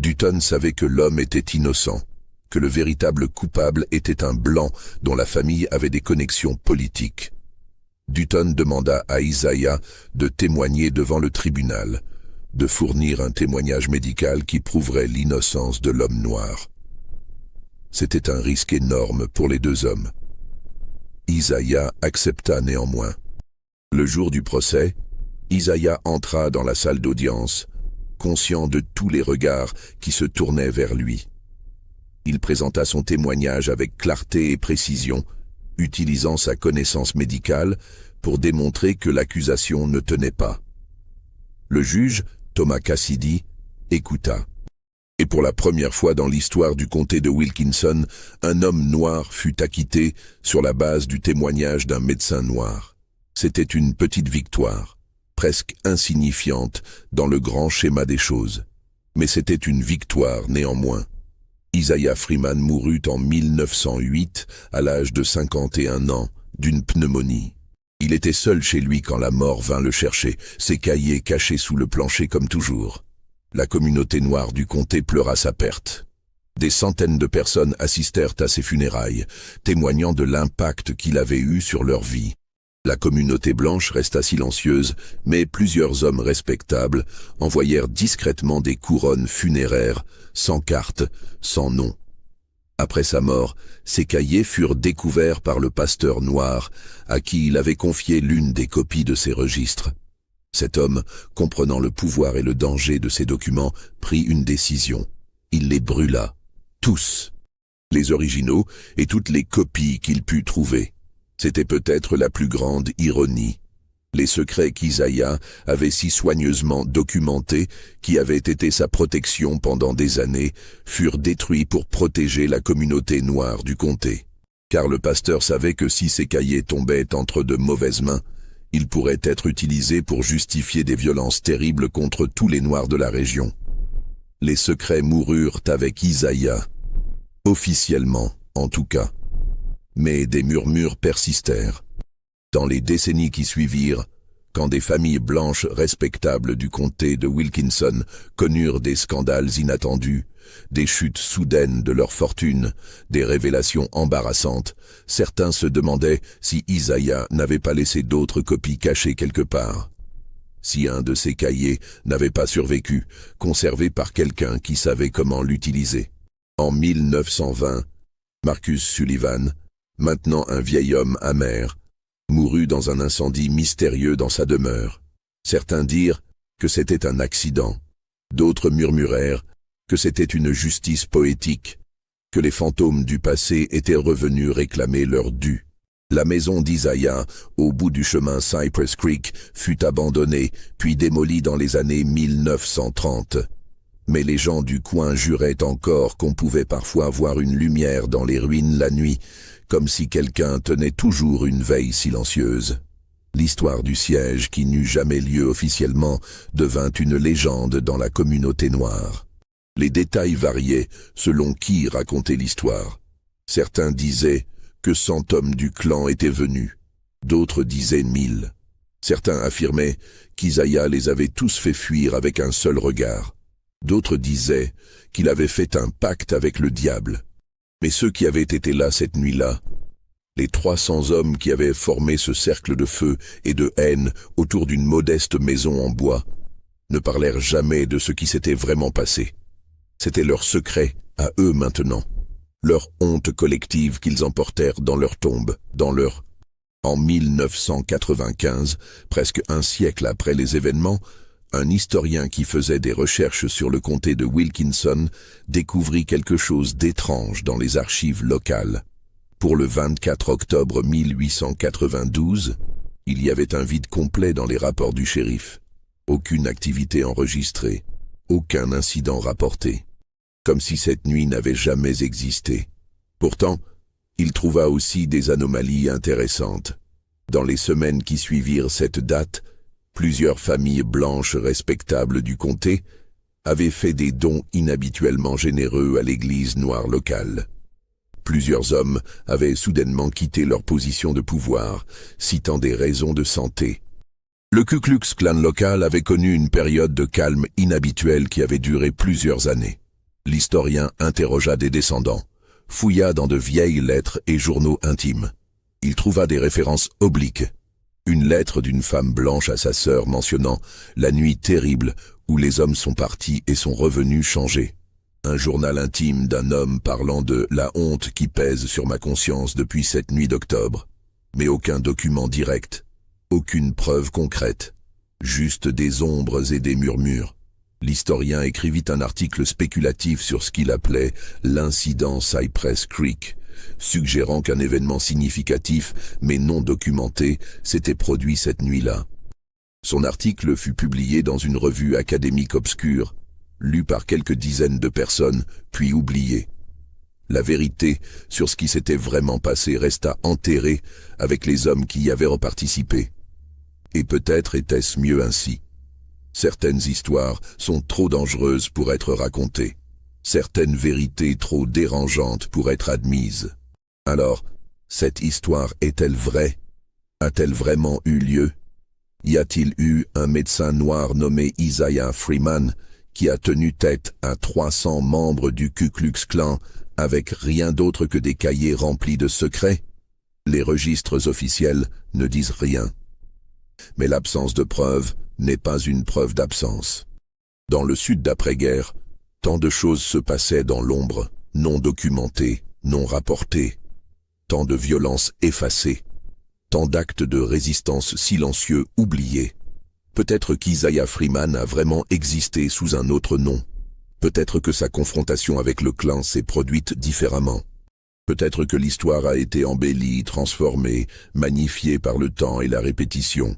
Dutton savait que l'homme était innocent, que le véritable coupable était un blanc dont la famille avait des connexions politiques. Dutton demanda à Isaiah de témoigner devant le tribunal, de fournir un témoignage médical qui prouverait l'innocence de l'homme noir. C'était un risque énorme pour les deux hommes. Isaiah accepta néanmoins. Le jour du procès, Isaiah entra dans la salle d'audience, conscient de tous les regards qui se tournaient vers lui. Il présenta son témoignage avec clarté et précision, utilisant sa connaissance médicale pour démontrer que l'accusation ne tenait pas. Le juge, Thomas Cassidy, écouta. Et pour la première fois dans l'histoire du comté de Wilkinson, un homme noir fut acquitté sur la base du témoignage d'un médecin noir. C'était une petite victoire, presque insignifiante dans le grand schéma des choses. Mais c'était une victoire néanmoins. Isaiah Freeman mourut en 1908 à l'âge de 51 ans d'une pneumonie. Il était seul chez lui quand la mort vint le chercher, ses cahiers cachés sous le plancher comme toujours. La communauté noire du comté pleura sa perte. Des centaines de personnes assistèrent à ses funérailles, témoignant de l'impact qu'il avait eu sur leur vie. La communauté blanche resta silencieuse, mais plusieurs hommes respectables envoyèrent discrètement des couronnes funéraires, sans carte, sans nom. Après sa mort, ses cahiers furent découverts par le pasteur noir, à qui il avait confié l'une des copies de ses registres. Cet homme, comprenant le pouvoir et le danger de ces documents, prit une décision. Il les brûla, tous, les originaux et toutes les copies qu'il put trouver. C'était peut-être la plus grande ironie. Les secrets qu'Isaiah avait si soigneusement documentés, qui avaient été sa protection pendant des années, furent détruits pour protéger la communauté noire du comté. Car le pasteur savait que si ces cahiers tombaient entre de mauvaises mains, ils pourraient être utilisés pour justifier des violences terribles contre tous les Noirs de la région. Les secrets moururent avec Isaiah, officiellement en tout cas. Mais des murmures persistèrent. Dans les décennies qui suivirent, quand des familles blanches respectables du comté de Wilkinson connurent des scandales inattendus, des chutes soudaines de leur fortune, des révélations embarrassantes, certains se demandaient si Isaiah n'avait pas laissé d'autres copies cachées quelque part. Si un de ses cahiers n'avait pas survécu, conservé par quelqu'un qui savait comment l'utiliser. En 1920, Marcus Sullivan, maintenant un vieil homme amer, mourut dans un incendie mystérieux dans sa demeure. Certains dirent que c'était un accident. D'autres murmurèrent que c'était une justice poétique, que les fantômes du passé étaient revenus réclamer leur dû. La maison d'Isaiah, au bout du chemin Cypress Creek, fut abandonnée, puis démolie dans les années 1930. Mais les gens du coin juraient encore qu'on pouvait parfois voir une lumière dans les ruines la nuit, comme si quelqu'un tenait toujours une veille silencieuse. L'histoire du siège, qui n'eut jamais lieu officiellement, devint une légende dans la communauté noire. Les détails variaient selon qui racontait l'histoire. Certains disaient que 100 hommes du clan étaient venus, d'autres disaient 1000. Certains affirmaient qu'Isaiah les avait tous fait fuir avec un seul regard. D'autres disaient qu'il avait fait un pacte avec le diable. Mais ceux qui avaient été là cette nuit-là Les 300 hommes qui avaient formé ce cercle de feu et de haine autour d'une modeste maison en bois ne parlèrent jamais de ce qui s'était vraiment passé. C'était leur secret, à eux maintenant, leur honte collective qu'ils emportèrent dans leur tombe, En 1995, presque un siècle après les événements, un historien qui faisait des recherches sur le comté de Wilkinson découvrit quelque chose d'étrange dans les archives locales. Pour le 24 octobre 1892, il y avait un vide complet dans les rapports du shérif. Aucune activité enregistrée, aucun incident rapporté. Comme si cette nuit n'avait jamais existé. Pourtant, il trouva aussi des anomalies intéressantes. Dans les semaines qui suivirent cette date, plusieurs familles blanches respectables du comté avaient fait des dons inhabituellement généreux à l'église noire locale. Plusieurs hommes avaient soudainement quitté leur position de pouvoir, citant des raisons de santé. Le Ku Klux Klan local avait connu une période de calme inhabituelle qui avait duré plusieurs années. L'historien interrogea des descendants, fouilla dans de vieilles lettres et journaux intimes. Il trouva des références obliques. Une lettre d'une femme blanche à sa sœur mentionnant « la nuit terrible où les hommes sont partis et sont revenus changés ». Un journal intime d'un homme parlant de « la honte qui pèse sur ma conscience depuis cette nuit d'octobre ». Mais aucun document direct, aucune preuve concrète, juste des ombres et des murmures. L'historien écrivit un article spéculatif sur ce qu'il appelait l'incident Cypress Creek, suggérant qu'un événement significatif, mais non documenté, s'était produit cette nuit-là. Son article fut publié dans une revue académique obscure, lu par quelques dizaines de personnes, puis oublié. La vérité sur ce qui s'était vraiment passé resta enterrée avec les hommes qui y avaient participé. Et peut-être était-ce mieux ainsi. Certaines histoires sont trop dangereuses pour être racontées. Certaines vérités trop dérangeantes pour être admises. Alors, cette histoire est-elle vraie? A-t-elle vraiment eu lieu? Y a-t-il eu un médecin noir nommé Isaiah Freeman qui a tenu tête à 300 membres du Ku Klux Klan avec rien d'autre que des cahiers remplis de secrets? Les registres officiels ne disent rien. Mais l'absence de preuves n'est pas une preuve d'absence. Dans le sud d'après-guerre, tant de choses se passaient dans l'ombre, non documentées, non rapportées. Tant de violences effacées. Tant d'actes de résistance silencieux oubliés. Peut-être qu'Isaiah Freeman a vraiment existé sous un autre nom. Peut-être que sa confrontation avec le clan s'est produite différemment. Peut-être que l'histoire a été embellie, transformée, magnifiée par le temps et la répétition.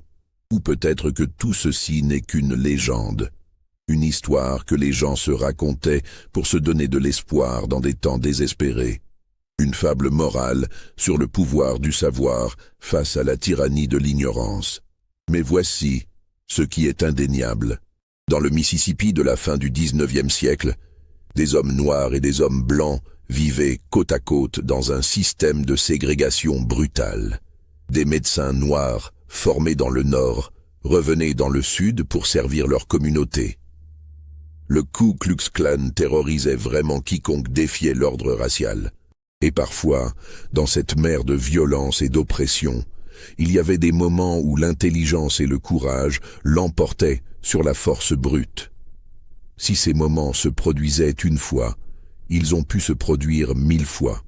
Ou peut-être que tout ceci n'est qu'une légende. Une histoire que les gens se racontaient pour se donner de l'espoir dans des temps désespérés. Une fable morale sur le pouvoir du savoir face à la tyrannie de l'ignorance. Mais voici ce qui est indéniable. Dans le Mississippi de la fin du XIXe siècle, des hommes noirs et des hommes blancs vivaient côte à côte dans un système de ségrégation brutale. Des médecins noirs, formés dans le Nord, revenaient dans le Sud pour servir leur communauté. Le Ku Klux Klan terrorisait vraiment quiconque défiait l'ordre racial. Et parfois, dans cette mer de violence et d'oppression, il y avait des moments où l'intelligence et le courage l'emportaient sur la force brute. Si ces moments se produisaient une fois, ils ont pu se produire 1000 fois.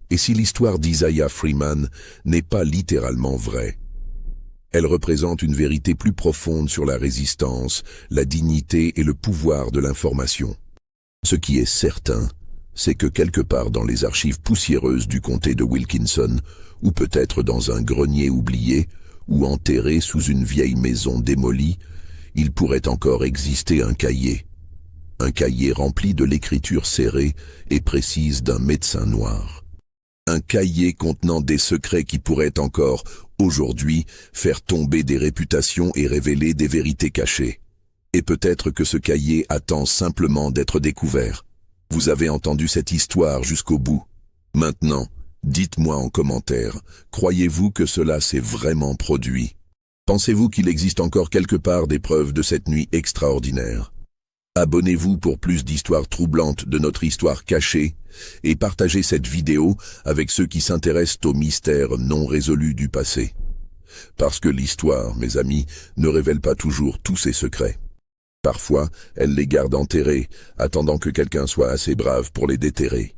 Et si l'histoire d'Isaiah Freeman n'est pas littéralement vraie, elle représente une vérité plus profonde sur la résistance, la dignité et le pouvoir de l'information. Ce qui est certain, c'est que quelque part dans les archives poussiéreuses du comté de Wilkinson, ou peut-être dans un grenier oublié, ou enterré sous une vieille maison démolie, il pourrait encore exister un cahier rempli de l'écriture serrée et précise d'un médecin noir. Un cahier contenant des secrets qui pourraient encore, aujourd'hui, faire tomber des réputations et révéler des vérités cachées. Et peut-être que ce cahier attend simplement d'être découvert. Vous avez entendu cette histoire jusqu'au bout. Maintenant, dites-moi en commentaire, croyez-vous que cela s'est vraiment produit? Pensez-vous qu'il existe encore quelque part des preuves de cette nuit extraordinaire? Abonnez-vous pour plus d'histoires troublantes de notre histoire cachée et partagez cette vidéo avec ceux qui s'intéressent aux mystères non résolus du passé. Parce que l'histoire, mes amis, ne révèle pas toujours tous ses secrets. Parfois, elle les garde enterrés, attendant que quelqu'un soit assez brave pour les déterrer.